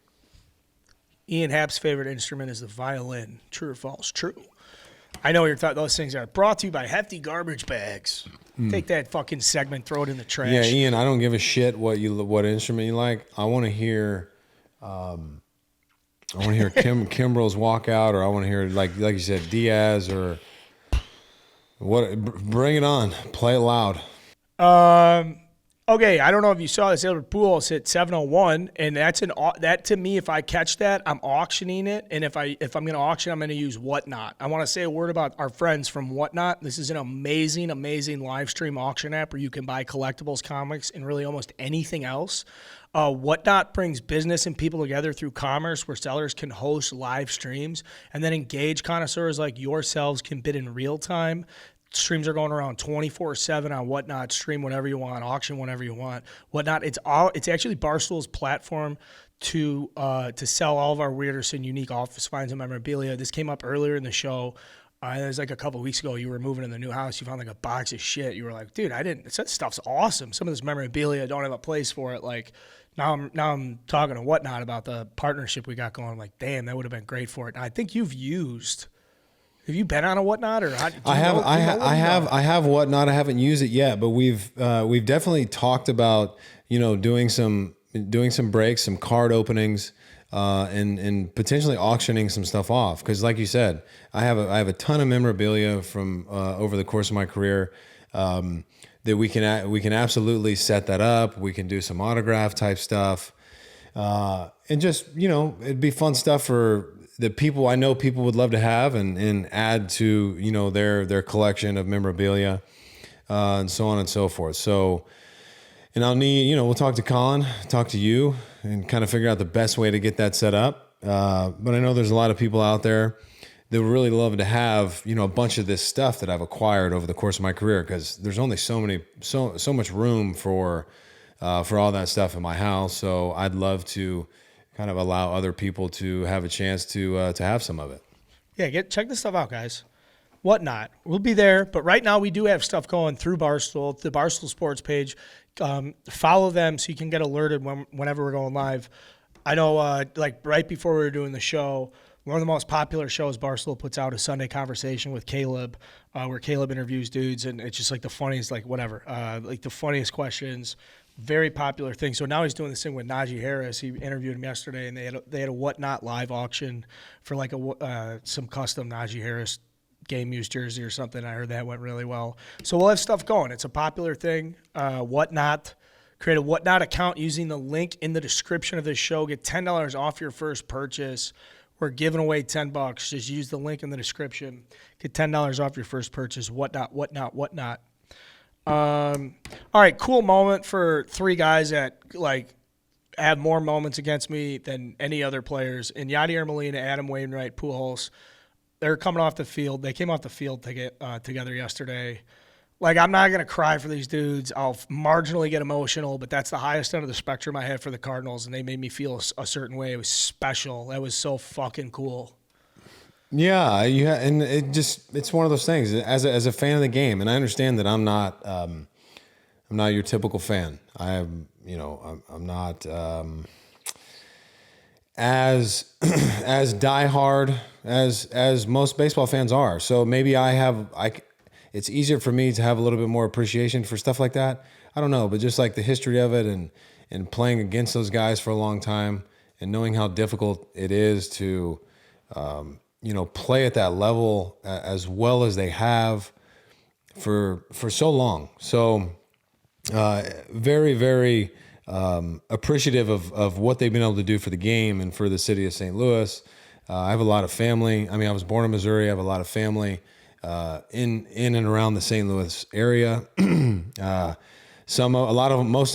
[SPEAKER 1] Ian Happ's favorite instrument is the violin. True or false? True. I know your thought. Those things are brought to you by Hefty Garbage Bags. Take that fucking segment, throw it in the trash.
[SPEAKER 2] Yeah, Ian, I don't give a shit what instrument you like. I want to hear Kimbrel's walkout, or I want to hear like you said, Diaz, or what? Bring it on. Play it loud.
[SPEAKER 1] Okay, I don't know if you saw this. Albert Pujols hit 701, and that to me, if I catch that, I'm auctioning it. And if I'm going to auction, I'm going to use Whatnot. I want to say a word about our friends from Whatnot. This is an amazing, amazing live stream auction app where you can buy collectibles, comics, and really almost anything else. Whatnot brings business and people together through commerce, where sellers can host live streams and then engage connoisseurs like yourselves can bid in real time. Streams are going around 24/7 on Whatnot. Stream whenever you want, auction whenever you want. Whatnot. It's actually Barstool's platform to sell all of our weirdest and unique office finds and memorabilia. This came up earlier in the show. It was like a couple of weeks ago. You were moving in the new house. You found like a box of shit. You were like, dude, that stuff's awesome. Some of this memorabilia, I don't have a place for it. Like now I'm talking to Whatnot about the partnership we got going. I'm like, damn, that would have been great for it. And I think you've used. Have you been on a Whatnot, or
[SPEAKER 2] I have Whatnot. I haven't used it yet, but we've definitely talked about doing some breaks, some card openings, and potentially auctioning some stuff off. Because like you said, I have a ton of memorabilia from over the course of my career that we can absolutely set that up. We can do some autograph type stuff, and just it'd be fun stuff for the people. I know people would love to have and add to their collection of memorabilia, and so on and so forth. So, and I'll need we'll talk to Colin, talk to you, and kind of figure out the best way to get that set up. But I know there's a lot of people out there that would really love to have a bunch of this stuff that I've acquired over the course of my career, because there's only so much room for all that stuff in my house. So I'd love to kind of allow other people to have a chance to have some of it.
[SPEAKER 1] Yeah, check this stuff out, guys. Whatnot. We'll be there, but right now we do have stuff going through Barstool, the Barstool Sports page. Follow them so you can get alerted whenever we're going live. I know, like right before we were doing the show, one of the most popular shows Barstool puts out is Sunday Conversation with Caleb, where Caleb interviews dudes, and it's just like the funniest, like the funniest questions. Very popular thing. So now he's doing this thing with Najee Harris. He interviewed him yesterday, and they had a Whatnot live auction for like some custom Najee Harris game used jersey or something. I heard that went really well. So we'll have stuff going. It's a popular thing. Whatnot. Create a Whatnot account using the link in the description of this show. Get $10 off your first purchase. We're giving away $10. Just use the link in the description. Get $10 off your first purchase. Whatnot. All right, cool moment for three guys that like have more moments against me than any other players. And Yadier Molina, Adam Wainwright, Pujols, they're coming off the field. They came off the field together yesterday. Like, I'm not going to cry for these dudes. I'll marginally get emotional, but that's the highest end of the spectrum I had for the Cardinals, and they made me feel a certain way. It was special. That was so fucking cool.
[SPEAKER 2] Yeah, and it's one of those things. As a fan of the game, and I understand that I'm not your typical fan. I'm not as diehard as most baseball fans are. So maybe it's easier for me to have a little bit more appreciation for stuff like that. I don't know, but just like the history of it and playing against those guys for a long time and knowing how difficult it is to play at that level as well as they have for so long. So very, very appreciative of what they've been able to do for the game and for the city of St. Louis. I have a lot of family. I mean, I was born in Missouri. I have a lot of family in and around the St. Louis area. Most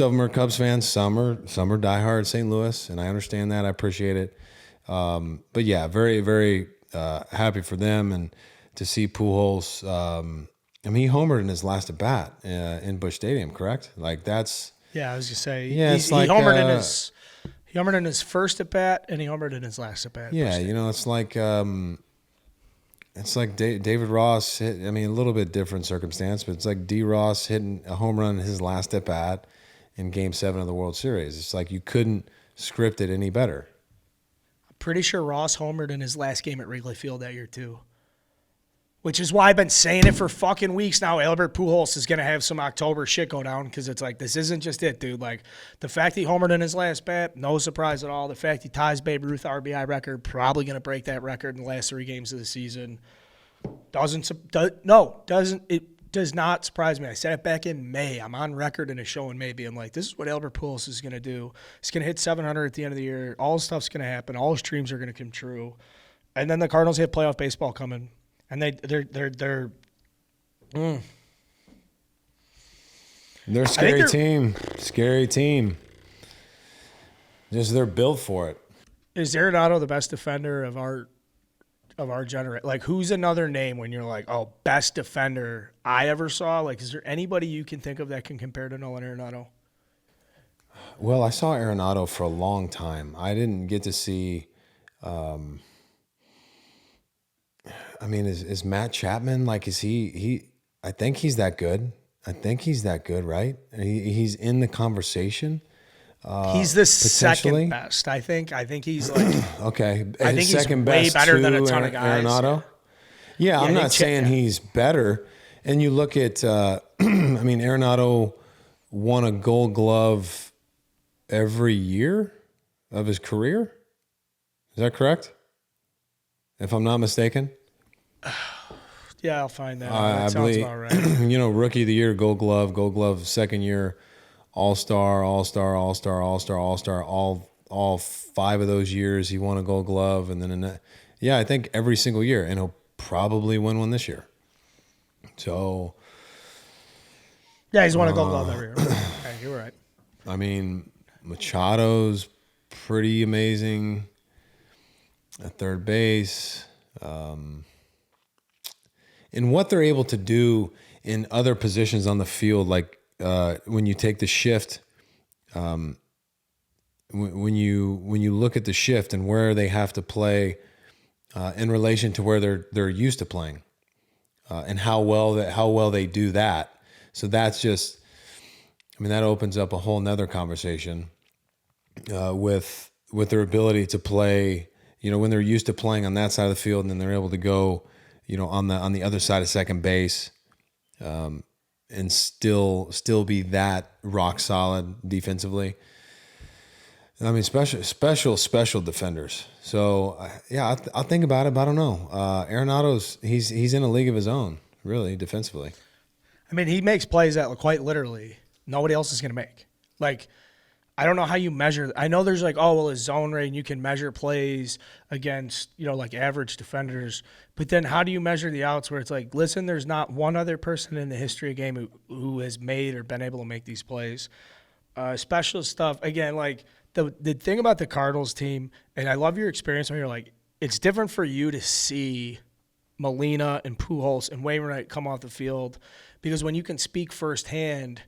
[SPEAKER 2] of them are Cubs fans. Some are diehard St. Louis, and I understand that. I appreciate it. But yeah, very, very happy for them, and to see Pujols, I mean, he homered in his last at bat in Busch Stadium, correct? Like that's
[SPEAKER 1] Yeah, I was gonna say.
[SPEAKER 2] Yeah,
[SPEAKER 1] he,
[SPEAKER 2] it's
[SPEAKER 1] he
[SPEAKER 2] like,
[SPEAKER 1] homered in his he homered in his first at bat, and he homered in his last at bat.
[SPEAKER 2] yeah, it's like David Ross hit. I mean, a little bit different circumstance, but it's like D. Ross hitting a home run in his last at bat in Game 7 of the World Series. It's like you couldn't script it any better.
[SPEAKER 1] Pretty sure Ross homered in his last game at Wrigley Field that year too. Which is why I've been saying it for fucking weeks now. Albert Pujols is going to have some October shit go down because it's like, this isn't just it, dude. Like, the fact he homered in his last bat, no surprise at all. The fact he ties Babe Ruth RBI record, probably going to break that record in the last 3 games of the season. It does not surprise me. I said it back in May. I'm on record in a show in May being like, this is what Albert Pujols is going to do. He's going to hit 700 at the end of the year. All his stuff's going to happen. All his dreams are going to come true. And then the Cardinals have playoff baseball coming. And they're
[SPEAKER 2] They're a scary team. Scary team. Just they're built for it.
[SPEAKER 1] Is Arenado the best defender of our generation? Like, who's another name when you're like, oh, best defender I ever saw? Like, is there anybody you can think of that can compare to Nolan Arenado?
[SPEAKER 2] Well, I saw Arenado for a long time. I didn't get to see. I mean, is Matt Chapman, like, is he? I think he's that good. Right? He's in the conversation.
[SPEAKER 1] He's the second best, I think. I think he's like
[SPEAKER 2] okay.
[SPEAKER 1] I think
[SPEAKER 2] second
[SPEAKER 1] he's
[SPEAKER 2] best
[SPEAKER 1] way better
[SPEAKER 2] to
[SPEAKER 1] than a ton of guys.
[SPEAKER 2] Arenado. Yeah, I'm not saying he's better. And you look at, I mean, Arenado won a Gold Glove every year of his career. Is that correct? If I'm not mistaken.
[SPEAKER 1] Yeah, I'll find that.
[SPEAKER 2] I
[SPEAKER 1] Sounds
[SPEAKER 2] believe,
[SPEAKER 1] about right.
[SPEAKER 2] Rookie of the Year, Gold Glove, second year, All-Star, all 5 of those years he won a Gold Glove, and then I think every single year, and he'll probably win one this year. So,
[SPEAKER 1] yeah, he's won a Gold Glove every year. Okay, you're right.
[SPEAKER 2] I mean, Machado's pretty amazing at third base. And what they're able to do in other positions on the field, like when you take the shift, when you look at the shift and where they have to play in relation to where they're used to playing, and how well they do that. So that's just, I mean, that opens up a whole nother conversation with their ability to play. When they're used to playing on that side of the field, and then they're able to go, on the other side of second base, and still be that rock solid defensively. I mean, special defenders. So I'll think about it, but I don't know. Arenado's he's in a league of his own, really, defensively.
[SPEAKER 1] I mean, he makes plays that quite literally nobody else is going to make. Like, I don't know how you measure. I know there's like, oh, well, his zone rate, and you can measure plays against, like average defenders. But then how do you measure the outs where it's like, listen, there's not one other person in the history of game who has made or been able to make these plays. Special stuff. Again, like the thing about the Cardinals team, and I love your experience when you're like, it's different for you to see Molina and Pujols and Wainwright come off the field, because when you can speak firsthand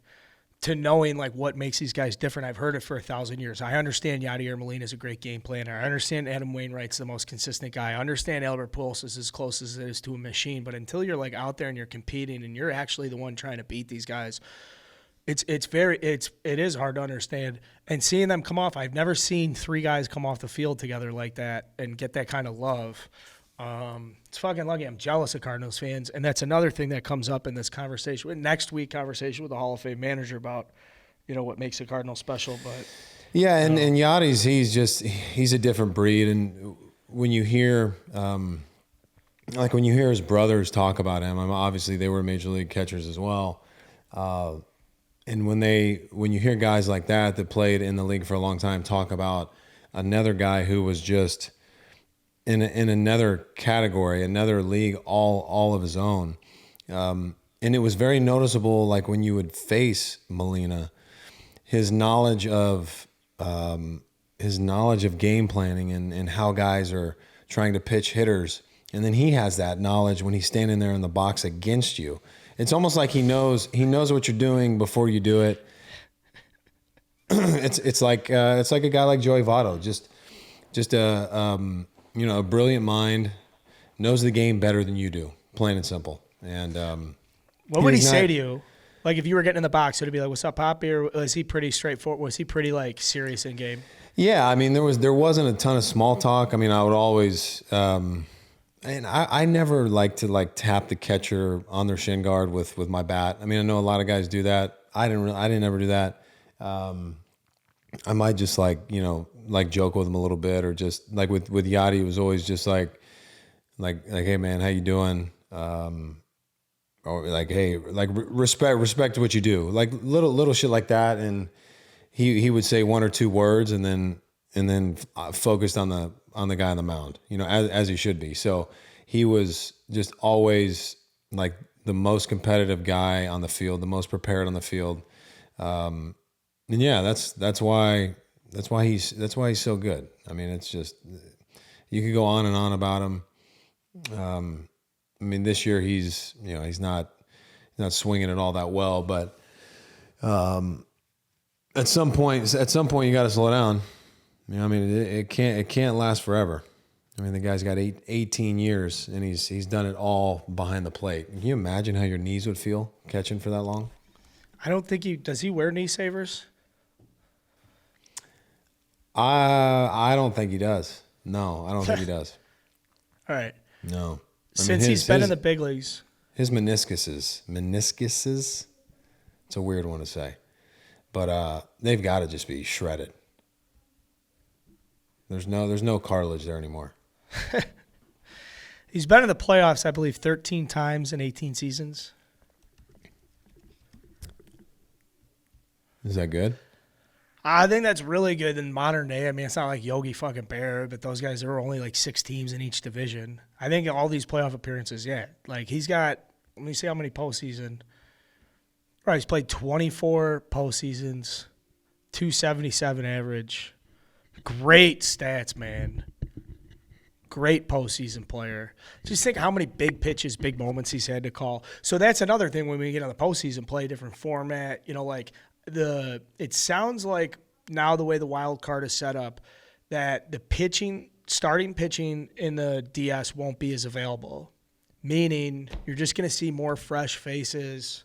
[SPEAKER 1] to knowing like what makes these guys different. I've heard it for 1,000 years. I understand Yadier Molina is a great game planner. I understand Adam Wainwright's the most consistent guy. I understand Albert Pujols is as close as it is to a machine. But until you're like out there and you're competing and you're actually the one trying to beat these guys, it is hard to understand. And seeing them come off, I've never seen 3 guys come off the field together like that and get that kind of love. It's fucking lucky. I'm jealous of Cardinals fans, and that's another thing that comes up in this conversation, next week conversation with the Hall of Fame manager about, what makes a Cardinal special. But
[SPEAKER 2] yeah, and Yadi's he's a different breed, and when you hear when you hear his brothers talk about him, obviously they were major league catchers as well, and when you hear guys like that played in the league for a long time talk about another guy who was just in another category, another league, all of his own. And it was very noticeable, like when you would face Molina, his knowledge of game planning and how guys are trying to pitch hitters And then he has that knowledge when he's standing there in the box against you. It's almost like he knows what you're doing before you do it. It's like a guy like Joey Votto, just a brilliant mind, knows the game better than you do, plain and simple. And
[SPEAKER 1] what would he say to you? Like if you were getting in the box, would it be like, "What's up, Poppy?" Or was he pretty straightforward? Was he pretty like serious in game?
[SPEAKER 2] Yeah, I mean there wasn't a ton of small talk. I mean, I would always and I never like to tap the catcher on their shin guard with my bat. I mean, I know a lot of guys do that. I didn't ever do that. I might just joke with him a little bit, or just like with Yachty, it was always just like, hey man, how you doing? Or like, hey, like respect what you do, like little shit like that. And he would say one or two words, and then focused on the guy on the mound, as he should be. So he was just always like the most competitive guy on the field, the most prepared on the field. And yeah, that's why he's so good. I mean, it's just, you could go on and on about him. I mean, this year he's not swinging it all that well, but at some point you got to slow down. I mean, it can't last forever. I mean, the guy's got 18 years, and he's done it all behind the plate. Can you imagine how your knees would feel catching for that long?
[SPEAKER 1] I don't think does he wear knee savers?
[SPEAKER 2] I don't think he does. No, I don't think he does.
[SPEAKER 1] All right.
[SPEAKER 2] No.
[SPEAKER 1] Since he's been in the big leagues.
[SPEAKER 2] His meniscuses, it's a weird one to say. But they've got to just be shredded. There's no cartilage there anymore.
[SPEAKER 1] He's been in the playoffs, I believe, 13 times in 18 seasons.
[SPEAKER 2] Is that good?
[SPEAKER 1] I think that's really good in modern day. I mean, it's not like Yogi fucking Bear, but those guys, there were only like 6 teams in each division. I think all these playoff appearances, yeah. Like he's got, let me see how many postseason. Right, he's played 24 postseasons, 277 average. Great stats, man. Great postseason player. Just think how many big pitches, big moments he's had to call. So that's another thing when we get on the postseason, play a different format. It sounds like now the way the wild card is set up, that the starting pitching in the DS won't be as available. Meaning you're just going to see more fresh faces.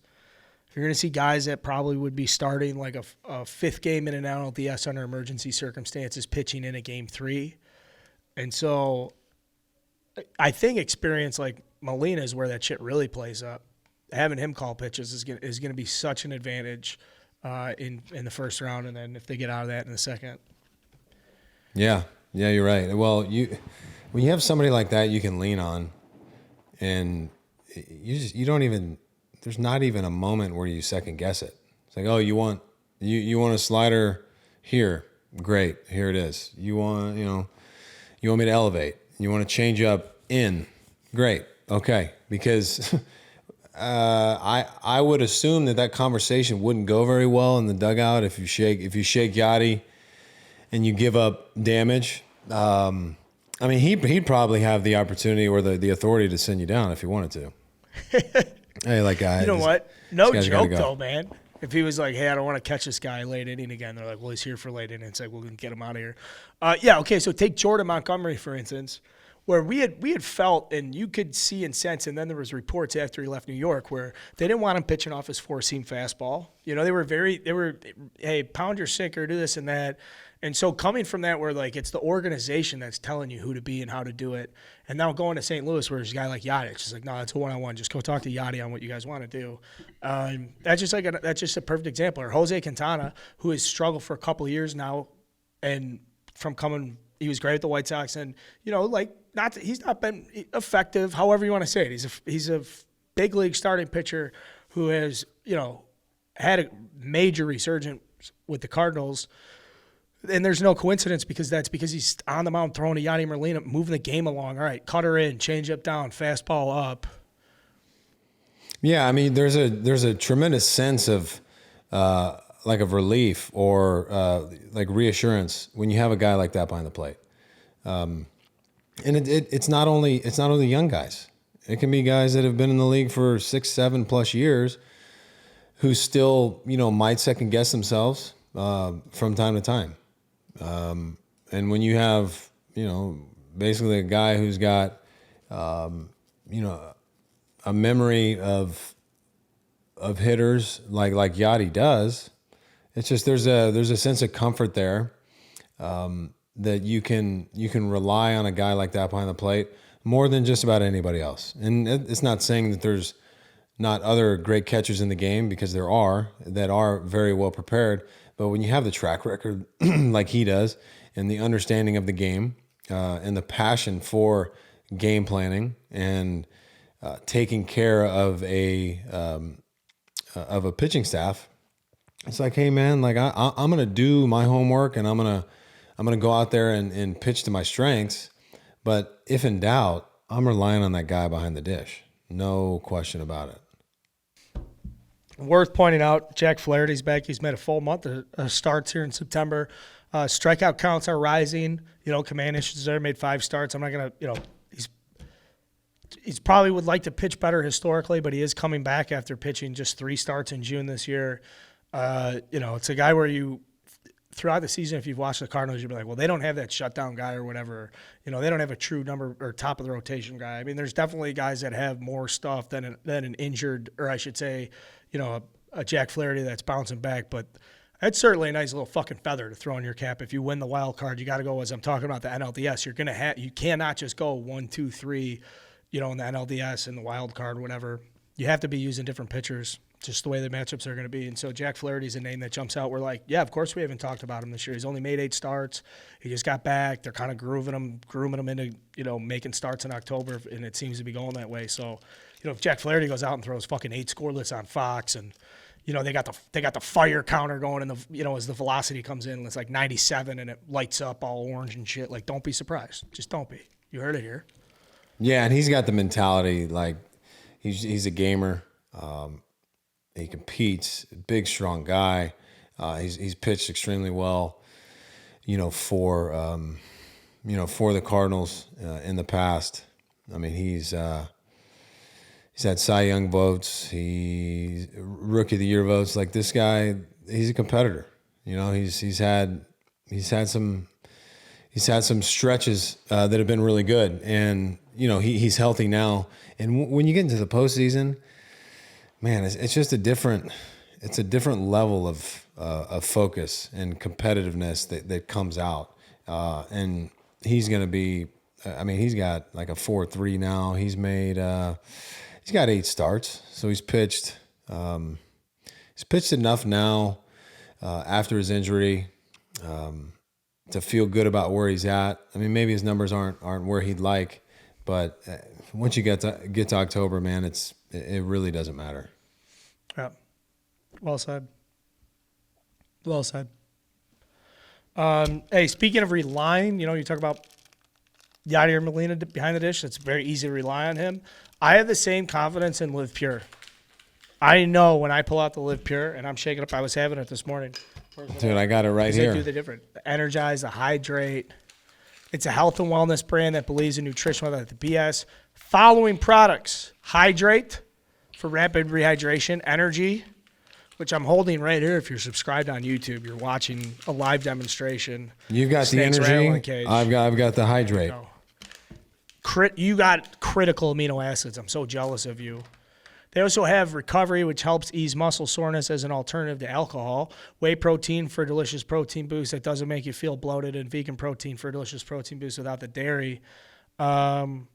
[SPEAKER 1] You're going to see guys that probably would be starting like a fifth game in an NLDS under emergency circumstances pitching in a game 3. And so I think experience like Molina is where that shit really plays up. Having him call pitches is going to be such an advantage in the first round, and then if they get out of that in the second.
[SPEAKER 2] Yeah, you're right. Well, when you have somebody like that you can lean on, and you don't even, there's not even a moment where you second guess it. It's like, oh, you want a slider here, great, here it is. You want me to elevate, you want to change up in, great, okay, because I would assume that conversation wouldn't go very well in the dugout if you shake Yachty and you give up damage. I mean, he'd probably have the opportunity or the authority to send you down if he wanted to. Hey, like guys,
[SPEAKER 1] you know what? No joke though, man. If he was like, hey, I don't want to catch this guy late inning again, they're like, well, he's here for late inning. It's like, we'll get him out of here. Yeah, okay. So take Jordan Montgomery for instance, where we had felt, and you could see and sense, and then there was reports after he left New York where they didn't want him pitching off his 4-seam fastball. They were, hey, pound your sinker, do this and that. And so coming from that, where like it's the organization that's telling you who to be and how to do it, and now going to St. Louis where there's a guy like Yachty, it's just like, no, it's a one-on-one. Just go talk to Yachty on what you guys want to do. That's just a perfect example. Or Jose Quintana, who has struggled for a couple of years now, and he was great at the White Sox, and he's not been effective. However you want to say it, he's a big league starting pitcher who has had a major resurgence with the Cardinals. And there's no coincidence because he's on the mound throwing to Yadier Molina, moving the game along. All right, cutter in, change up down, fastball up.
[SPEAKER 2] Yeah, I mean, there's a tremendous sense of of relief or like reassurance when you have a guy like that behind the plate. And And it's not only young guys. It can be guys that have been in the league for 6, 7+ years who still, might second guess themselves from time to time. And when you have, basically a guy who's got, a memory of hitters like Yachty does, it's just there's a sense of comfort there that you can rely on a guy like that behind the plate more than just about anybody else. And it's not saying that there's not other great catchers in the game, because there are that are very well prepared. But when you have the track record like he does, and the understanding of the game, and the passion for game planning and taking care of a pitching staff, it's like, hey man, like I'm gonna do my homework, and I'm gonna go out there and pitch to my strengths. But if in doubt, I'm relying on that guy behind the dish. No question about it.
[SPEAKER 1] Worth pointing out, Jack Flaherty's back. He's made a full month of starts here in September. Strikeout counts are rising. Command issues there. Made 5 starts. I'm not going to, he's probably would like to pitch better historically, but he is coming back after pitching just 3 starts in June this year. It's a guy where throughout the season, if you've watched the Cardinals, you'll be like, well, they don't have that shutdown guy or whatever. They don't have a true number or top of the rotation guy. I mean, there's definitely guys that have more stuff than an injured, or I should say, a Jack Flaherty that's bouncing back. But that's certainly a nice little fucking feather to throw in your cap. If you win the wild card, you got to go, as I'm talking about the NLDS, you cannot just go 1, 2, 3, in the NLDS and the wild card, whatever. You have to be using different pitchers, just the way the matchups are going to be. And so Jack Flaherty's a name that jumps out. We're like, yeah, of course we haven't talked about him this year. He's only made 8 starts. He just got back. They're kind of grooming him into, making starts in October, and it seems to be going that way. So, if Jack Flaherty goes out and throws fucking 8 scoreless on Fox, and they got the fire counter going, and as the velocity comes in, it's like 97 and it lights up all orange and shit. Like, don't be surprised. Just don't be. You heard it here.
[SPEAKER 2] Yeah, and he's got the mentality, like he's a gamer. He competes, big, strong guy. He's pitched extremely well, for the Cardinals in the past. I mean, he's had Cy Young votes. He's Rookie of the Year votes. Like, this guy, he's a competitor. He's had some stretches that have been really good, and he's healthy now. And when you get into the postseason, man, it's just a different level of focus and competitiveness that comes out. And he's going to be, he's got like a 4.3 now. He's got 8 starts. So he's pitched enough now after his injury to feel good about where he's at. I mean, maybe his numbers aren't where he'd like, but once you get to October, man, it really doesn't matter.
[SPEAKER 1] Yeah. Well said. Well said. Hey, speaking of relying, you talk about Yadier Molina behind the dish. It's very easy to rely on him. I have the same confidence in Live Pure. I know when I pull out the Live Pure, and I'm shaking up. I was having it this morning.
[SPEAKER 2] Dude, I got it right here.
[SPEAKER 1] They do the different. The Energize, the Hydrate. It's a health and wellness brand that believes in nutrition without the BS. Following products: Hydrate for rapid rehydration, Energy, which I'm holding right here. If you're subscribed on YouTube, you're watching a live demonstration.
[SPEAKER 2] You've got the Energy. I've got the Hydrate.
[SPEAKER 1] You got critical amino acids. I'm so jealous of you. They also have Recovery, which helps ease muscle soreness as an alternative to alcohol. Whey protein for a delicious protein boost that doesn't make you feel bloated, and vegan protein for a delicious protein boost without the dairy. I've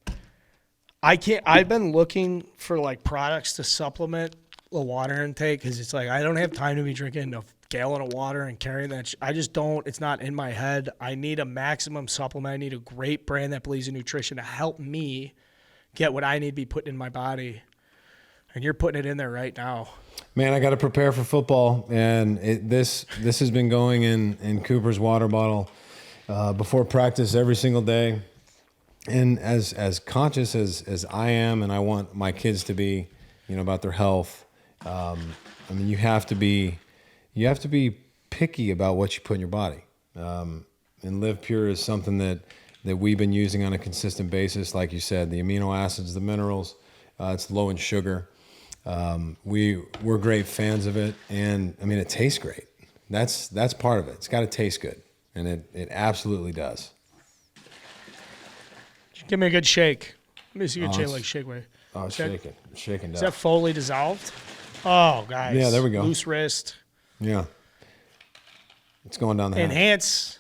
[SPEAKER 1] been looking for like products to supplement the water intake, because it's like I don't have time to be drinking a gallon of water and carrying that. I just don't. It's not in my head. I need a maximum supplement. I need a great brand that believes in nutrition to help me get what I need to be putting in my body. And you're putting it in there right now.
[SPEAKER 2] Man, I got to prepare for football, and this has been going in Cooper's water bottle before practice every single day. And as conscious as I am, and I want my kids to be, about their health. You have to be picky about what you put in your body. And Live Pure is something that that we've been using on a consistent basis. Like you said, the amino acids, the minerals, it's low in sugar. We're great fans of it, and I mean, it tastes great. That's part of it. It's got to taste good, and it absolutely does.
[SPEAKER 1] Give me a good shake. Let me see your shake like shake way.
[SPEAKER 2] Oh, shaking
[SPEAKER 1] Is
[SPEAKER 2] up.
[SPEAKER 1] that fully dissolved? Oh, guys.
[SPEAKER 2] Yeah, there we go.
[SPEAKER 1] Loose wrist.
[SPEAKER 2] Yeah. It's going down the hatch.
[SPEAKER 1] Enhance.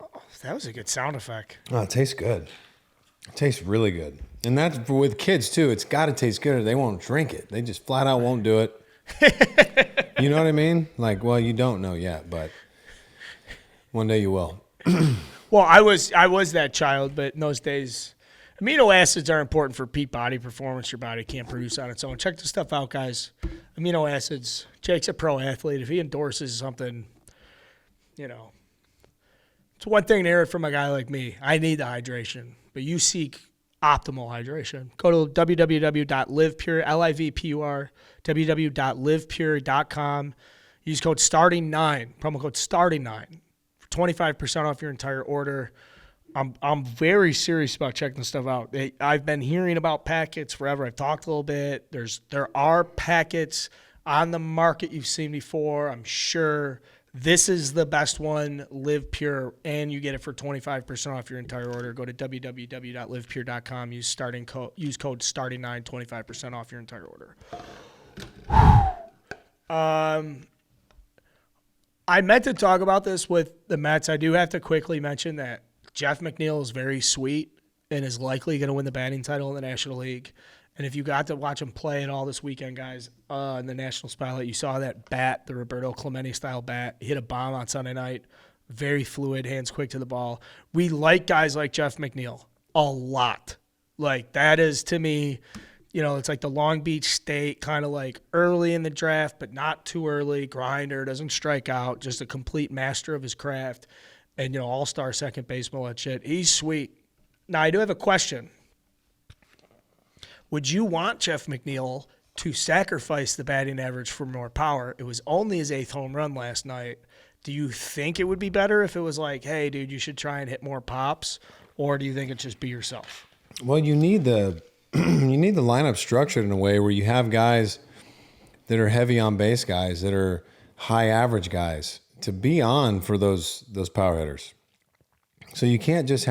[SPEAKER 1] Oh, that was a good sound effect.
[SPEAKER 2] Oh, it tastes good. It tastes really good. And that's for with kids, too. It's got to taste good or they won't drink it. They just flat out won't do it. You know what I mean? Like, well, you don't know yet, but one day you will.
[SPEAKER 1] Well, I was that child, but in those days, amino acids are important for peak body performance your body can't produce on its own. Check this stuff out, guys. Amino acids. Jake's a pro athlete. If he endorses something, you know, it's one thing to hear it from a guy like me. I need the hydration, but you seek optimal hydration. Go to www.livepure, L-I-V-P-U-R, www.livepure.com. Use code STARTING9, promo code STARTING9 for 25% off your entire order. I'm very serious about checking this stuff out. I've been hearing about packets forever. I've talked a little bit. There are packets on the market you've seen before. I'm sure this is the best one, Live Pure, and you get it for 25% off your entire order. Go to www.livepure.com. Use code STARTING9, 25% off your entire order. I meant to talk about this with the Mets. I do have to quickly mention that Jeff McNeil is very sweet and is likely going to win the batting title in the National League. And if you got to watch him play at all this weekend, guys, in the National Spotlight, you saw that bat, the Roberto Clemente-style bat. He hit a bomb on Sunday night. Very fluid, hands quick to the ball. We like guys like Jeff McNeil a lot. Like, that is, to me, you know, it's like the Long Beach State, kind of like early in the draft, but not too early. Grinder, doesn't strike out, just a complete master of his craft. And, you know, all-star second baseman, all that shit. He's sweet. Now, I do have a question. Would you want Jeff McNeil to sacrifice the batting average for more power? It was only his 8th home run last night. Do you think it would be better if it was like, hey, dude, you should try and hit more pops? Or do you think it's just be yourself?
[SPEAKER 2] Well, you need the lineup structured in a way where you have guys that are heavy on base guys, that are high average guys, to be on for those power hitters. So you can't just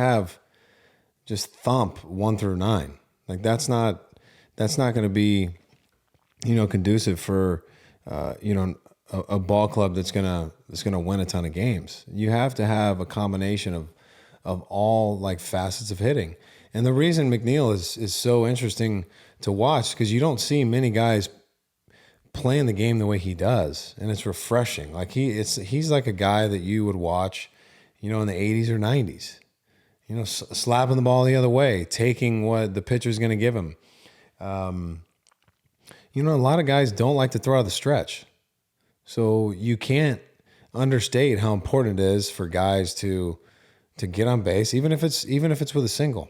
[SPEAKER 2] thump 1 through 9. Like that's not going to be, you know, conducive for you know, a ball club that's gonna win a ton of games. You have to have a combination of all like facets of hitting. And the reason McNeil is so interesting to watch because you don't see many guys playing the game the way he does, and it's refreshing. Like he's like a guy that you would watch, you know, in the 80s or 90s, you know, slapping the ball the other way, taking what the pitcher's going to give him. You know, a lot of guys don't like to throw out the stretch, so you can't understate how important it is for guys to get on base, even if it's with a single.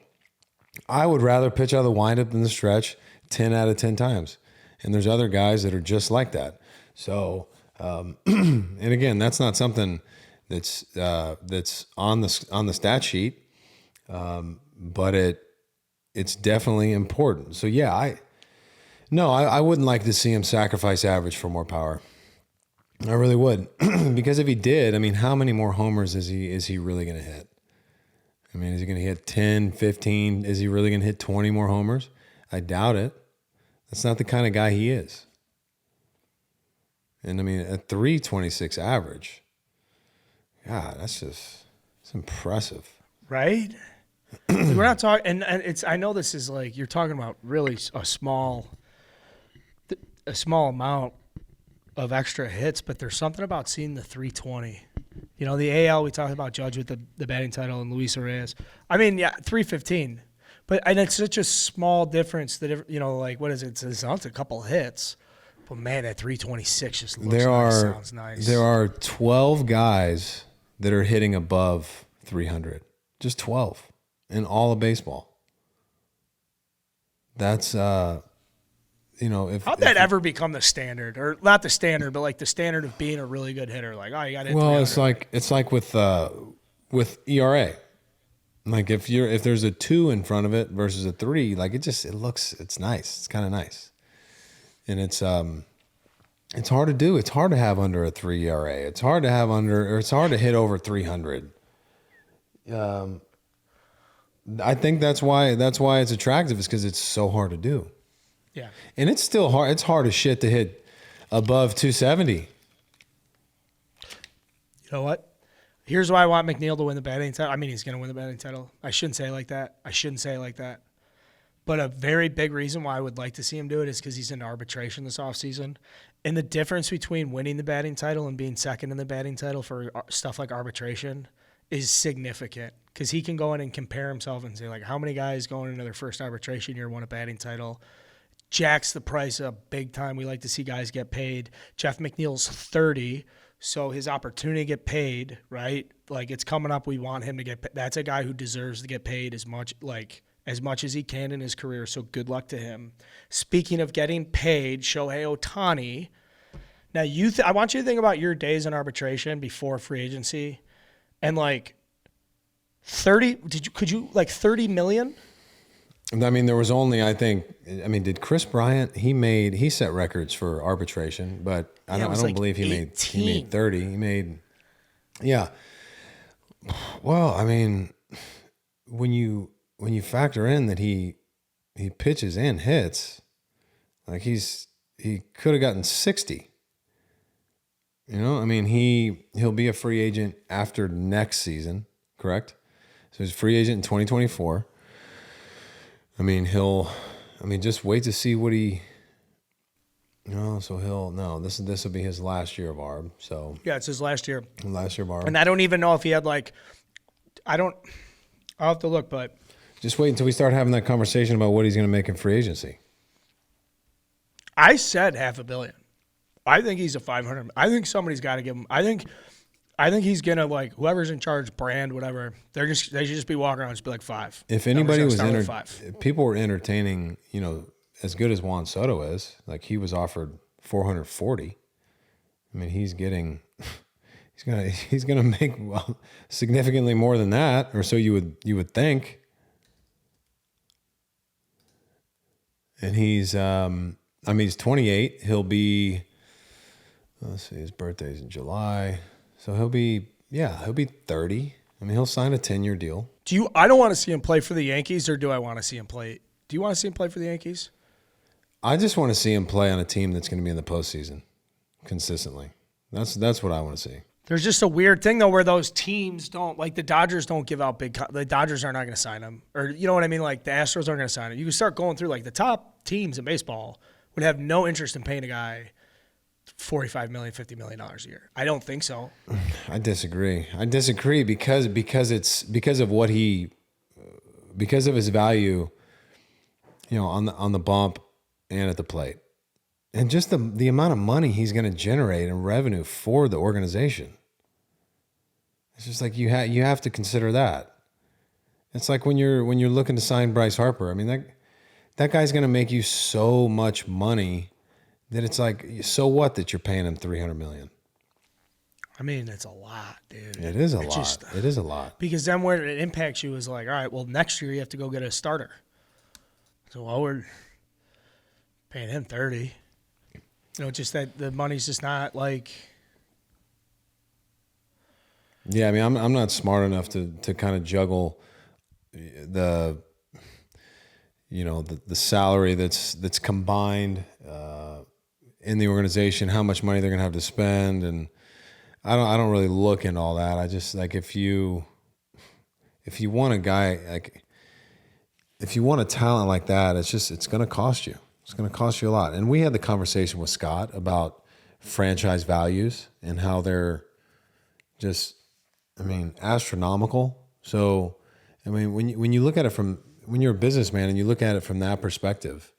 [SPEAKER 2] I would rather pitch out of the windup than the stretch 10 out of 10 times. And there's other guys that are just like that. So, and again, that's not something that's on the stat sheet, but it's definitely important. So yeah, I wouldn't like to see him sacrifice average for more power. I really would, because if he did, I mean, how many more homers is he really going to hit? I mean, is he going to hit 10, 15? Is he really going to hit 20 more homers? I doubt it. That's not the kind of guy he is. And I mean, a 326 average, God, it's impressive.
[SPEAKER 1] Right? We're not talking, and it's, I know this is like, you're talking about really a small amount of extra hits, but there's something about seeing the 320. You know, the AL, we talked about Judge with the batting title and Luis Reyes. I mean, yeah, 315. And it's such a small difference that, you know, like, what is it? It's a couple hits. But, man, that 326 just looks sounds nice.
[SPEAKER 2] There are 12 guys that are hitting above 300. Just 12 in all of baseball. That's, you know.
[SPEAKER 1] How'd that ever become the standard? Or not the standard, but, like, the standard of being a really good hitter? Like, oh, you got to hit 300.
[SPEAKER 2] Well, it's like with with ERA. Like if there's a 2 in front of it versus a 3, like it's nice. It's kind of nice. And it's hard to do. It's hard to have under a 3 ERA. It's hard to hit over 300. I think that's why it's attractive, is because it's so hard to do.
[SPEAKER 1] Yeah.
[SPEAKER 2] And it's still hard. It's hard as shit to hit above 270.
[SPEAKER 1] You know what? Here's why I want McNeil to win the batting title. I mean, he's going to win the batting title. I shouldn't say it like that. But a very big reason why I would like to see him do it is because he's in arbitration this offseason. And the difference between winning the batting title and being second in the batting title for stuff like arbitration is significant, because he can go in and compare himself and say, like, how many guys going into their first arbitration year won a batting title? Jacks the price up big time. We like to see guys get paid. Jeff McNeil's 30, so his opportunity to get paid, right? Like, it's coming up. We want him to get paid. That's a guy who deserves to get paid as much as he can in his career, so good luck to him. Speaking of getting paid, Shohei Ohtani. Now, I want you to think about your days in arbitration before free agency, and like 30 million?
[SPEAKER 2] I mean, there was only, did Chris Bryant, he set records for arbitration, but I don't believe he made 30. He made, yeah. Well, I mean, when you factor in that he pitches and hits, like he could have gotten 60. You know, I mean, he'll be a free agent after next season, correct? So he's a free agent in 2024. I mean, just wait to see what he. This will be his last year of ARB. So
[SPEAKER 1] Yeah, it's his last year.
[SPEAKER 2] Last year of ARB.
[SPEAKER 1] And I don't even know if he had I'll have to look, but
[SPEAKER 2] just wait until we start having that conversation about what he's going to make in free agency.
[SPEAKER 1] I said $500 million. I think he's a 500. I think somebody's got to give him. I think he's gonna, like, whoever's in charge, brand, whatever. They should just be walking around and just be like 5.
[SPEAKER 2] If anybody was if people were entertaining, as good as Juan Soto is, like, he was offered 440. I mean, he's gonna make significantly more than that, or so you would think. And he's 28. He'll be. Let's see, his birthday's in July. So he'll be 30. I mean, he'll sign a 10-year deal.
[SPEAKER 1] I don't want to see him play for the Yankees, or do I want to see him play? Do you want to see him play for the Yankees?
[SPEAKER 2] I just want to see him play on a team that's going to be in the postseason consistently. That's what I want to see.
[SPEAKER 1] There's just a weird thing, though, where those teams don't, like, the Dodgers don't give out the Dodgers are not going to sign him. Or, you know what I mean? Like, the Astros aren't going to sign him. You can start going through, like, the top teams in baseball would have no interest in paying a guy $45 million, $50 million a year. I don't think so.
[SPEAKER 2] I disagree because of his value, on the bump and at the plate, and just the amount of money he's going to generate in revenue for the organization. It's just like you have to consider that. It's like when you're looking to sign Bryce Harper. I mean, that guy's going to make you so much money that it's like, so what that you're paying him $300 million?
[SPEAKER 1] I mean, it's a lot, dude.
[SPEAKER 2] It is a lot. It is a lot.
[SPEAKER 1] Because then where it impacts you is like, all right, well, next year you have to go get a starter. So, we're paying him 30. Just that the money's just not like.
[SPEAKER 2] Yeah, I mean, I'm not smart enough to kind of juggle the salary that's combined in the organization, how much money they're gonna have to spend, and I don't really look into all that. I just, like, if you want a guy, like, if you want a talent like that, it's gonna cost you. It's gonna cost you a lot. And we had the conversation with Scott about franchise values and how they're just, astronomical. So, when you look at it when you're a businessman and you look at it from that perspective,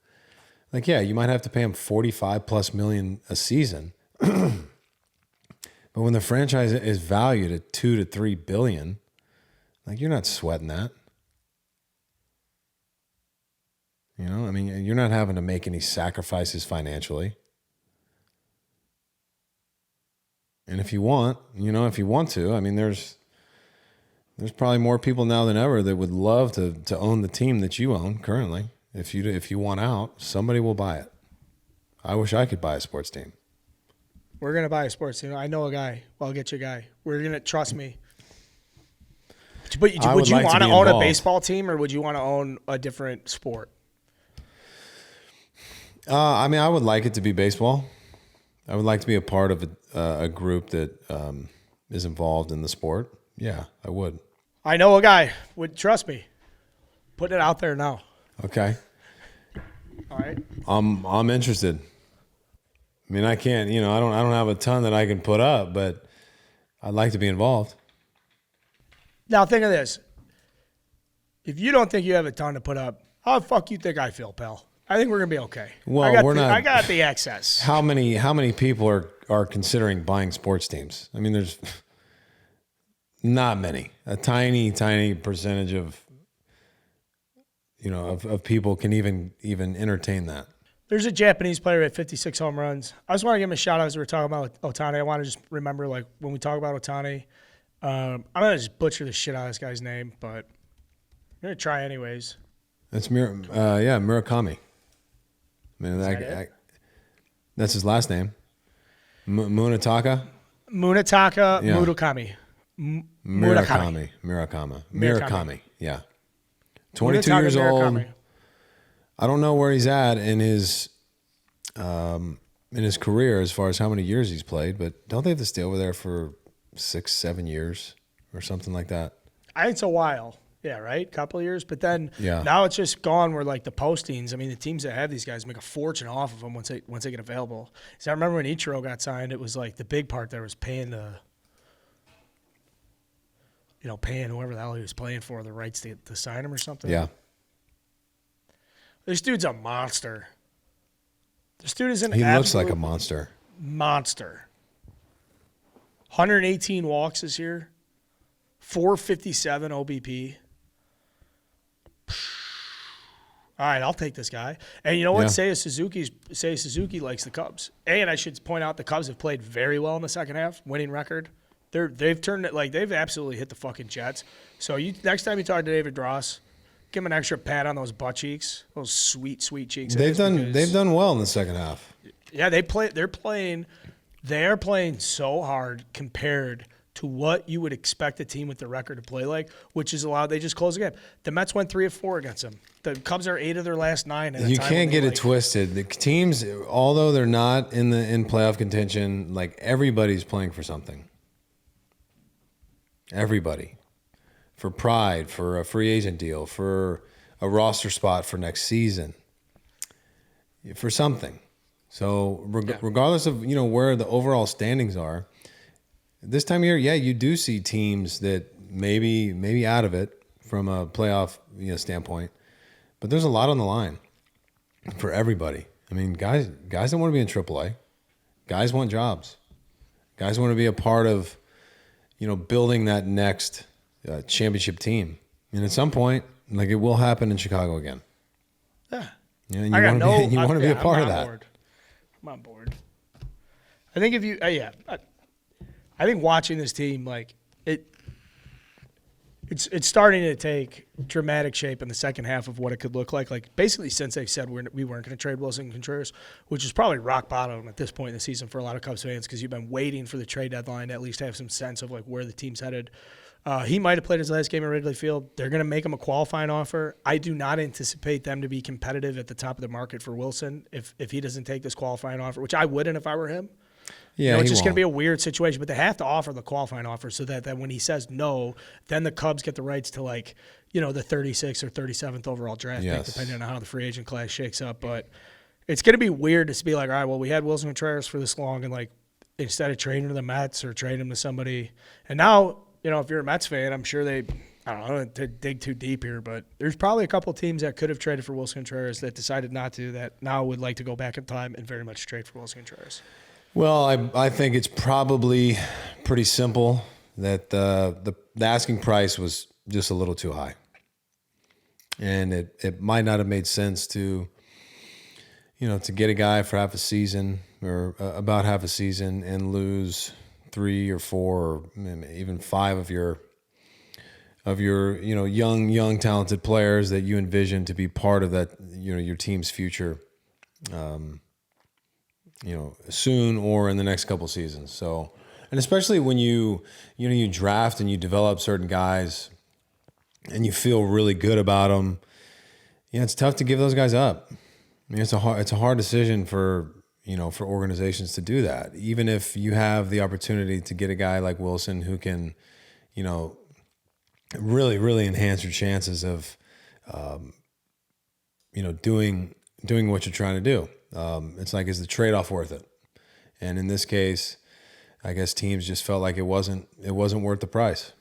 [SPEAKER 2] like, yeah, you might have to pay him $45+ million a season, but when the franchise is valued at $2 to $3 billion, like, you're not sweating that. You're not having to make any sacrifices financially. And if you want to, There's probably more people now than ever that would love to own the team that you own currently. If you want out, somebody will buy it. I wish I could buy a sports team.
[SPEAKER 1] We're gonna buy a sports team. I know a guy. Well, I'll get you a guy. We're gonna trust me. But would you
[SPEAKER 2] like to
[SPEAKER 1] want to
[SPEAKER 2] be
[SPEAKER 1] own a
[SPEAKER 2] involved.
[SPEAKER 1] baseball team, or would you want to own a different sport?
[SPEAKER 2] I mean, I would like it to be baseball. I would like to be a part of a group that is involved in the sport. Yeah, I would.
[SPEAKER 1] I know a guy. Would trust me. Put it out there now.
[SPEAKER 2] Okay.
[SPEAKER 1] All right.
[SPEAKER 2] I'm interested. I mean, I can't, I don't have a ton that I can put up, but I'd like to be involved.
[SPEAKER 1] Now think of this. If you don't think you have a ton to put up, how the fuck you think I feel, pal? I think we're gonna be okay.
[SPEAKER 2] Well,
[SPEAKER 1] I got the excess.
[SPEAKER 2] How many people are considering buying sports teams? I mean, there's not many. A tiny percentage of of people can even entertain that.
[SPEAKER 1] There's a Japanese player at 56 home runs. I just want to give him a shout out as we were talking about Ohtani. I want to just remember, like, when we talk about Ohtani, I'm going to just butcher the shit out of this guy's name, but I'm going to try anyways.
[SPEAKER 2] That's Murakami. I mean, that's his last name. Munetaka?
[SPEAKER 1] Munetaka
[SPEAKER 2] Yeah.
[SPEAKER 1] Murakami.
[SPEAKER 2] Murakami. Yeah. 22
[SPEAKER 1] Munetaka
[SPEAKER 2] years old.
[SPEAKER 1] Murakami.
[SPEAKER 2] I don't know where he's at in his career as far as how many years he's played, but don't they have to stay over there for 6-7 years or something like that?
[SPEAKER 1] I think it's a while. Yeah, right? Couple of years. But then
[SPEAKER 2] Yeah.
[SPEAKER 1] now it's just gone where, like, the postings, I mean, the teams that have these guys make a fortune off of them once they get available. So I remember when Ichiro got signed, it was like the big part there was paying paying whoever the hell he was playing for the rights to sign him or something.
[SPEAKER 2] Yeah.
[SPEAKER 1] This dude's a monster. This dude is an
[SPEAKER 2] He looks like a
[SPEAKER 1] absolute
[SPEAKER 2] monster.
[SPEAKER 1] monster. 118 walks this year. 457 OBP. All right, I'll take this guy. And you know what?
[SPEAKER 2] Yeah.
[SPEAKER 1] Seiya Suzuki likes the Cubs. And I should point out the Cubs have played very well in the second half, winning record. They've turned it, like, they've absolutely hit the fucking Jets. So next time you talk to David Dross, give him an extra pat on those butt cheeks, those sweet, sweet cheeks.
[SPEAKER 2] They've done well in the second half.
[SPEAKER 1] Yeah, they're playing so hard compared to what you would expect a team with the record to play like, which is allowed. They just closed the game. The Mets went 3 of 4 against them. The Cubs are 8 of their last 9.
[SPEAKER 2] You can't get it twisted. The teams, although they're not in playoff contention, like, everybody's playing for something. Everybody. For pride, for a free agent deal, for a roster spot for next season, for something. So regardless of where the overall standings are, this time of year, you do see teams that maybe out of it from a playoff standpoint, but there's a lot on the line for everybody. I mean, guys don't want to be in AAA. Guys want jobs. Guys want to be a part of building that next championship team. And at some point, like, it will happen in Chicago again.
[SPEAKER 1] Yeah.
[SPEAKER 2] And you want to be a part of that.
[SPEAKER 1] Board. I'm on board. I think if you, I think watching this team, like, it's starting to take dramatic shape in the second half of what it could look like. Like, basically since they said we weren't going to trade Wilson Contreras, which is probably rock bottom at this point in the season for a lot of Cubs fans, because you've been waiting for the trade deadline to at least have some sense of, like, where the team's headed. He might have played his last game at Wrigley Field. They're going to make him a qualifying offer. I do not anticipate them to be competitive at the top of the market for Wilson if he doesn't take this qualifying offer, which I wouldn't if I were him.
[SPEAKER 2] Yeah,
[SPEAKER 1] It's just going to be a weird situation, but they have to offer the qualifying offer so that when he says no, then the Cubs get the rights to, like, the 36th or 37th overall draft pick, depending on how the free agent class shakes up. But it's going to be weird to be like, all right, well, we had Wilson Contreras for this long, and, like, instead of trading to the Mets or trading him to somebody, and now, if you're a Mets fan, I'm sure I don't know to dig too deep here, but there's probably a couple teams that could have traded for Wilson Contreras that decided not to, that now would like to go back in time and very much trade for Wilson Contreras.
[SPEAKER 2] Well, I think it's probably pretty simple that the asking price was just a little too high. And it might not have made sense to get a guy for half a season or about half a season and lose 3 or 4 or even 5 of your of your, young talented players that you envision to be part of that, your team's future, soon or in the next couple seasons. So, and especially when you draft and you develop certain guys and you feel really good about them, it's tough to give those guys up. I mean, it's a hard decision for organizations to do that. Even if you have the opportunity to get a guy like Wilson who can, really, really enhance your chances of, doing what you're trying to do. It's like, is the trade-off worth it? And in this case, I guess teams just felt like it wasn't worth the price.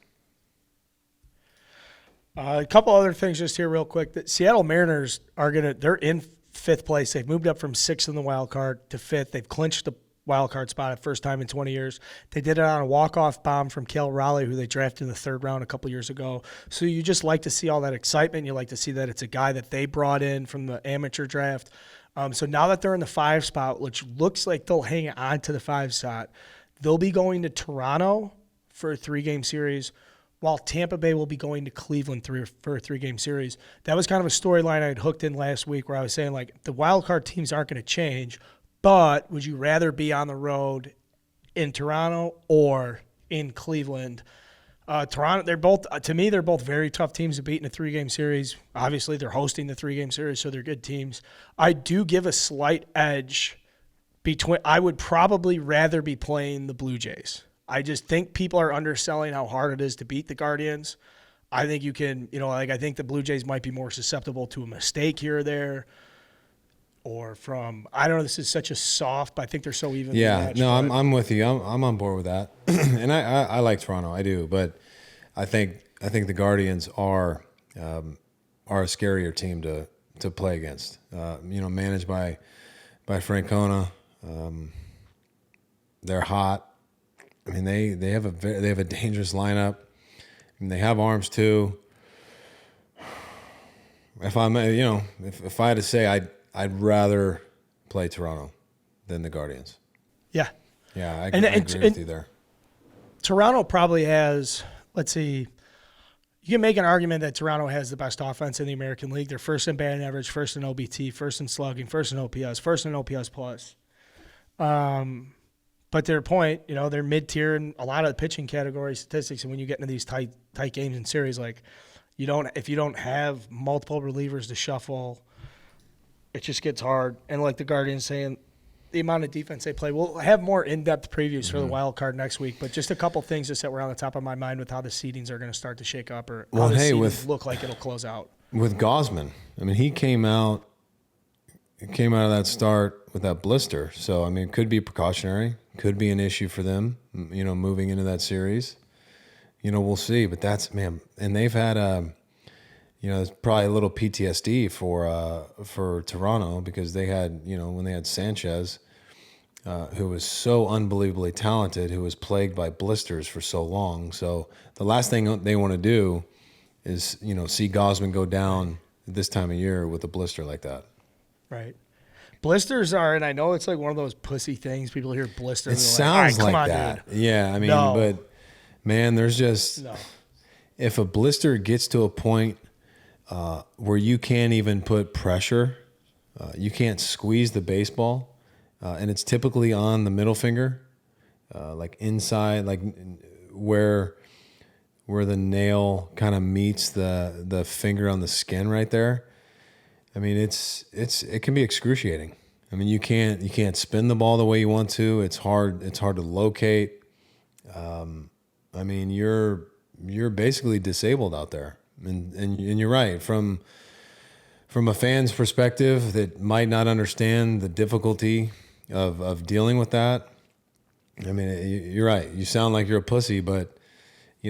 [SPEAKER 1] A couple other things just here real quick. The Seattle Mariners they're in fifth place. They've moved up from sixth in the wild card to fifth. They've clinched the wild card spot, first time in 20 years. They did it on a walk-off bomb from Cal Raleigh, who they drafted in the third round a couple years ago. So you just like to see all that excitement. You like to see that it's a guy that they brought in from the amateur draft. So now that they're in the 5 spot, which looks like they'll hang on to the 5 spot, they'll be going to Toronto for a 3-game series, while Tampa Bay will be going to Cleveland for a 3-game series. That was kind of a storyline I had hooked in last week where I was saying, like, the wild card teams aren't going to change, but would you rather be on the road in Toronto or in Cleveland? Toronto, they're both very tough teams to beat in a 3-game series. Obviously, they're hosting the 3-game series, so they're good teams. I do give a slight edge I would probably rather be playing the Blue Jays. I just think people are underselling how hard it is to beat the Guardians. I think you can, I think the Blue Jays might be more susceptible to a mistake here or there. Or I don't know, this is such a soft, but I think they're so even.
[SPEAKER 2] Yeah, no, I'm with you. I'm on board with that. And I like Toronto, I do. But I think the Guardians are a scarier team to play against. Managed by Francona. They're hot. I mean, they have a dangerous lineup. I mean, they have arms too. If if I had to say, I'd rather play Toronto than the Guardians.
[SPEAKER 1] Yeah.
[SPEAKER 2] Yeah, I agree with you there.
[SPEAKER 1] Toronto probably has, let's see, you can make an argument that Toronto has the best offense in the American League. They're first in batting average, first in OBT, first in slugging, first in OPS, first in OPS plus. But to their point, they're mid-tier in a lot of the pitching category statistics. And when you get into these tight games and series, like if you don't have multiple relievers to shuffle, it just gets hard. And like the Guardians saying, the amount of defense they play. We'll have more in-depth previews for the wild card next week, but just a couple things just that were on the top of my mind with how the seedings are going to start to shake up or how the seedings look like it'll close out.
[SPEAKER 2] With Gausman, I mean, he came out of that start with that blister. So, I mean, it could be precautionary, could be an issue for them, moving into that series. We'll see. But and they've had it's probably a little PTSD for Toronto because they had, when they had Sanchez, who was so unbelievably talented, who was plagued by blisters for so long. So the last thing they want to do is, see Gausman go down this time of year with a blister like that.
[SPEAKER 1] Right. Blisters are, and I know it's like one of those pussy things. People hear blisters.
[SPEAKER 2] It sounds like that. Dude. Yeah, I mean, but man, there's just if a blister gets to a point where you can't even put pressure, you can't squeeze the baseball, and it's typically on the middle finger, like inside, like where the nail kind of meets the finger on the skin right there. I mean, it can be excruciating. I mean, you can't spin the ball the way you want to. It's hard to locate. I mean, you're basically disabled out there. And you're right. From a fan's perspective that might not understand the difficulty of dealing with that, I mean, you're right. You sound like you're a pussy, but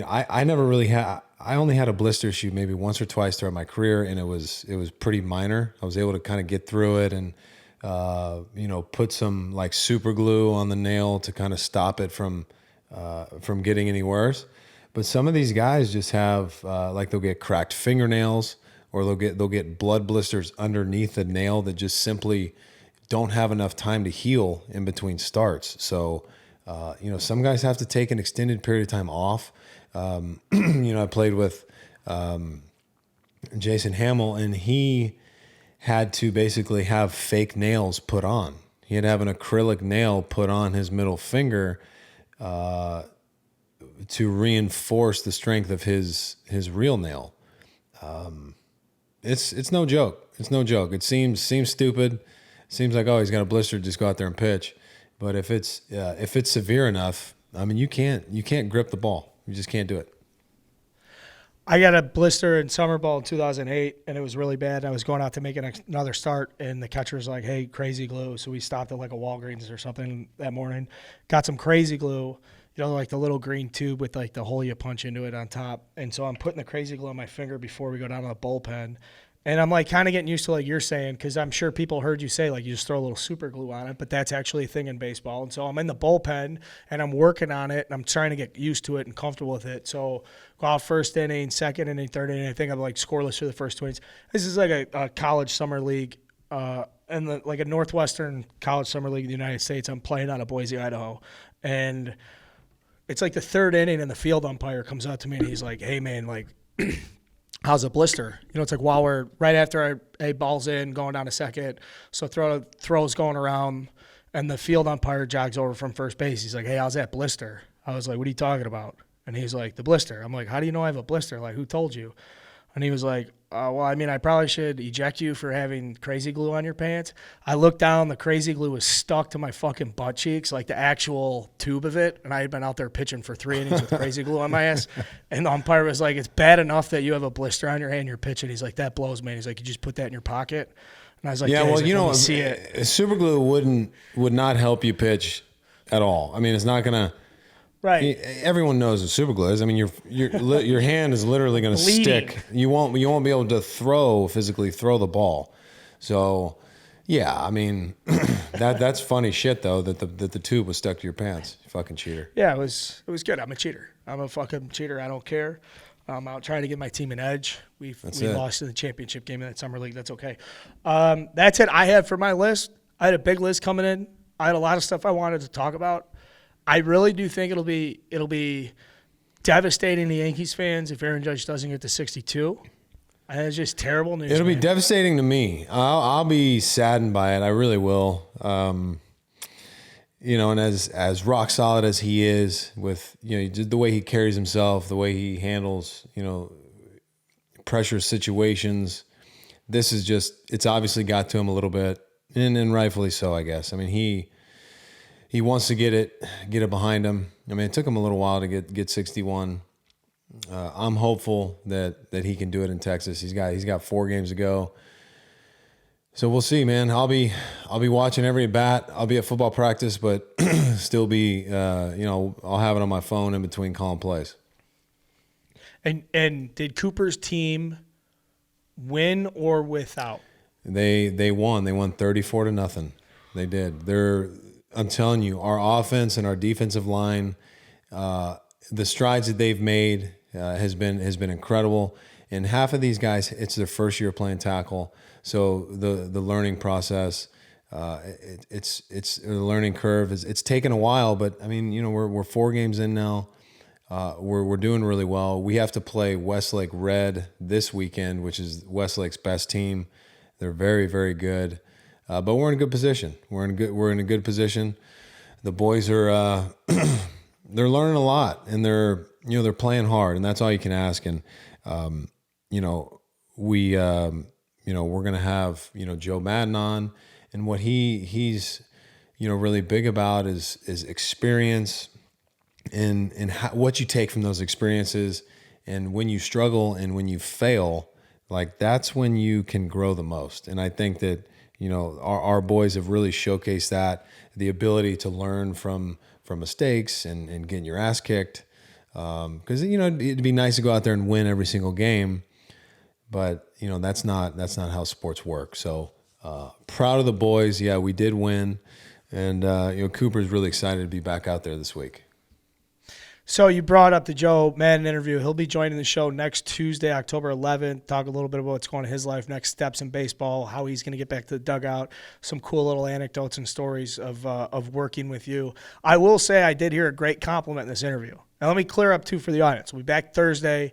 [SPEAKER 2] I never really had. I only had a blister shoot maybe once or twice throughout my career, and it was pretty minor. I was able to kind of get through it and put some like super glue on the nail to kind of stop it from getting any worse. But some of these guys just have like they'll get cracked fingernails, or they'll get blood blisters underneath the nail that just simply don't have enough time to heal in between starts. So some guys have to take an extended period of time off. I played with Jason Hamill, and he had to basically have fake nails put on. He had to have an acrylic nail put on his middle finger to reinforce the strength of his real nail. It's no joke. It's no joke. It seems stupid. Seems like, oh, he's got a blister, just go out there and pitch. But if it's severe enough, I mean, you can't grip the ball. You just can't do it.
[SPEAKER 1] I got a blister in summer ball in 2008, and it was really bad. I was going out to make another start, and the catcher was like, hey, crazy glue. So we stopped at like a Walgreens or something that morning, got some crazy glue, like the little green tube with like the hole you punch into it on top. And so I'm putting the crazy glue on my finger before we go down to the bullpen. And I'm like kind of getting used to like you're saying, because I'm sure people heard you say like you just throw a little super glue on it, but that's actually a thing in baseball. And so I'm in the bullpen and I'm working on it and I'm trying to get used to it and comfortable with it. So go out first inning, second inning, third inning. I think I'm like scoreless for the first 2 innings. This is like a college summer league, and like a Northwestern college summer league in the United States. I'm playing out of Boise, Idaho, and it's like the third inning and the field umpire comes out to me and he's like, hey man, like, how's a blister? It's like while we're right after a ball's in, going down to second. So throw's going around, and the field umpire jogs over from first base. He's like, hey, how's that blister? I was like, what are you talking about? And he's like, the blister. I'm like, how do you know I have a blister? Like, who told you? And he was like, well, I mean, I probably should eject you for having crazy glue on your pants. I looked down, the crazy glue was stuck to my fucking butt cheeks, like the actual tube of it. And I had been out there pitching for 3 innings with crazy glue on my ass. And the umpire was like, it's bad enough that you have a blister on your hand, you're pitching. He's like, that blows me. He's like, you just put that in your pocket. And I was like,
[SPEAKER 2] yeah, well,
[SPEAKER 1] like, see it.
[SPEAKER 2] Super glue would not help you pitch at all. I mean, it's not going to.
[SPEAKER 1] Right.
[SPEAKER 2] Everyone knows what super glue is. I mean, your hand is literally going to stick. You won't be able to physically throw the ball. So, yeah, I mean, that's funny shit though that the tube was stuck to your pants. You fucking cheater.
[SPEAKER 1] Yeah, it was good. I'm a cheater. I'm a fucking cheater. I don't care. I'm out trying to give my team an edge. We lost in the championship game in that summer league. That's okay. That's it. I had for my list. I had a big list coming in. I had a lot of stuff I wanted to talk about. I really do think it'll be devastating to Yankees fans if Aaron Judge doesn't get to 62. And it's just terrible news.
[SPEAKER 2] It'll be devastating to me. I'll be saddened by it. I really will. And as rock solid as he is, with just the way he carries himself, the way he handles pressure situations, this is it's obviously got to him a little bit, and rightfully so, I guess. I mean, he wants to get it behind him. I mean, it took him a little while to get 61. I'm hopeful that he can do it in Texas. He's got 4 games to go. So we'll see, man. I'll be watching every at bat. I'll be at football practice, but still be I'll have it on my phone in between calling plays.
[SPEAKER 1] And did Cooper's team win or without?
[SPEAKER 2] They won. They won 34-0. They did. I'm telling you, our offense and our defensive line, the strides that they've made has been incredible. And half of these guys, it's their first year playing tackle, so the learning process, it's a learning curve. It's taken a while, but I mean, we're 4 games in now. We're doing really well. We have to play Westlake Red this weekend, which is Westlake's best team. They're very, very good. But we're in a good position. We're in a good position. The boys are they're learning a lot, and they're playing hard, and that's all you can ask. And we're gonna have Joe Madden on, and what he's really big about is experience, and what you take from those experiences, and when you struggle and when you fail, like that's when you can grow the most. And I think that. Our boys have really showcased that, the ability to learn from mistakes and getting your ass kicked. Because it'd be nice to go out there and win every single game, but that's not how sports work. So proud of the boys. Yeah, we did win, and Cooper's really excited to be back out there this week.
[SPEAKER 1] So you brought up the Joe Madden interview. He'll be joining the show next Tuesday, October 11th. Talk a little bit about what's going on in his life, next steps in baseball, how he's going to get back to the dugout, some cool little anecdotes and stories of working with you. I will say I did hear a great compliment in this interview. Now let me clear up too for the audience. We'll be back Thursday,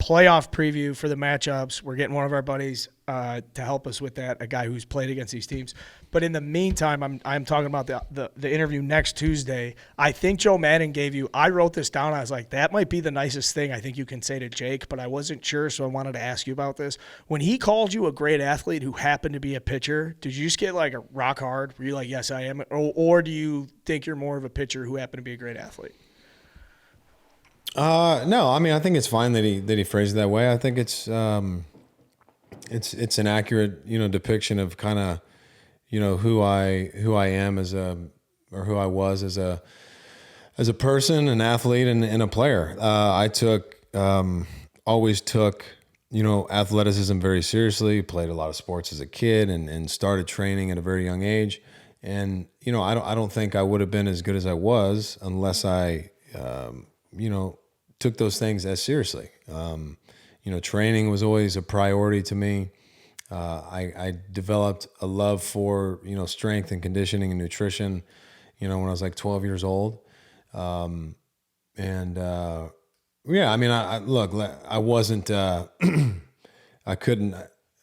[SPEAKER 1] playoff preview for the matchups. We're getting one of our buddies to help us with that, a guy who's played against these teams. But in the meantime, I'm talking about the interview next Tuesday. I think Joe Madden gave you – I wrote this down. I was like, that might be the nicest thing I think you can say to Jake, but I wasn't sure, so I wanted to ask you about this. When he called you a great athlete who happened to be a pitcher, did you just get like a rock hard? Were you like, yes, I am? Or do you think you're more of a pitcher who happened to be a great athlete?
[SPEAKER 2] No, I mean, I think it's fine that he phrased it that way. I think it's an accurate, depiction of kind of, who I am who I was as a person, an athlete, and a player. I always took, athleticism very seriously. Played a lot of sports as a kid, and started training at a very young age. And I don't think I would have been as good as I was unless I, took those things as seriously. Training was always a priority to me. I developed a love for, strength and conditioning and nutrition, when I was like 12 years old. Yeah, I mean, I wasn't, I couldn't,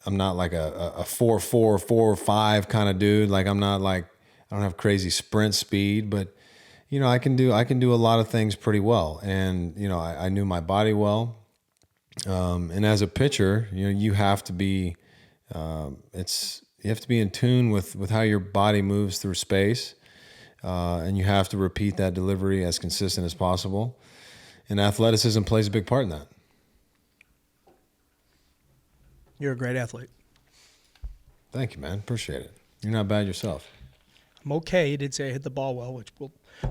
[SPEAKER 2] I'm not like a 4.4, 4.5 kind of dude. Like, I'm not like, I don't have crazy sprint speed, but I can do a lot of things pretty well. And, I knew my body well. And as a pitcher, you have to be, you have to be in tune with how your body moves through space. And you have to repeat that delivery as consistent as possible. And athleticism plays a big part in that.
[SPEAKER 1] You're a great athlete.
[SPEAKER 2] Thank you, man. Appreciate it. You're not bad yourself.
[SPEAKER 1] I'm okay. You did say I hit the ball well, which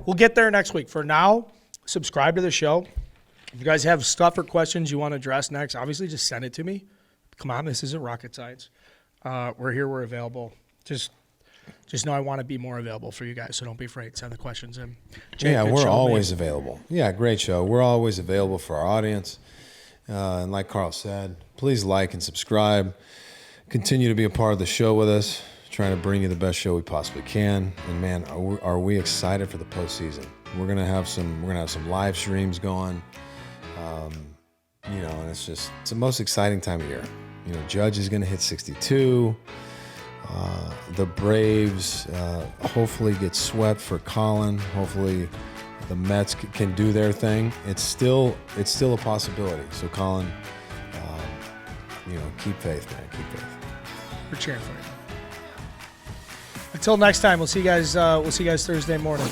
[SPEAKER 1] we'll get there next week. For now, subscribe to the show. If you guys have stuff or questions you want to address next, obviously just send it to me. Come on, this isn't rocket science. We're here. We're available. Just know I want to be more available for you guys, so don't be afraid. Send the questions in. Jake,
[SPEAKER 2] yeah,
[SPEAKER 1] good
[SPEAKER 2] we're
[SPEAKER 1] show,
[SPEAKER 2] always
[SPEAKER 1] man.
[SPEAKER 2] available. Yeah, great show. We're always available for our audience. And like Carl said, please like and subscribe. Continue to be a part of the show with us. Trying to bring you the best show we possibly can. And man, are we excited for the postseason? We're gonna have some live streams going. And it's the most exciting time of year. Judge is gonna hit 62. The Braves hopefully get swept for Colin. Hopefully the Mets can do their thing. It's still a possibility. So Colin, keep faith, man. Keep faith.
[SPEAKER 1] We're cheering for you. Until next time, we'll see you guys. Thursday morning.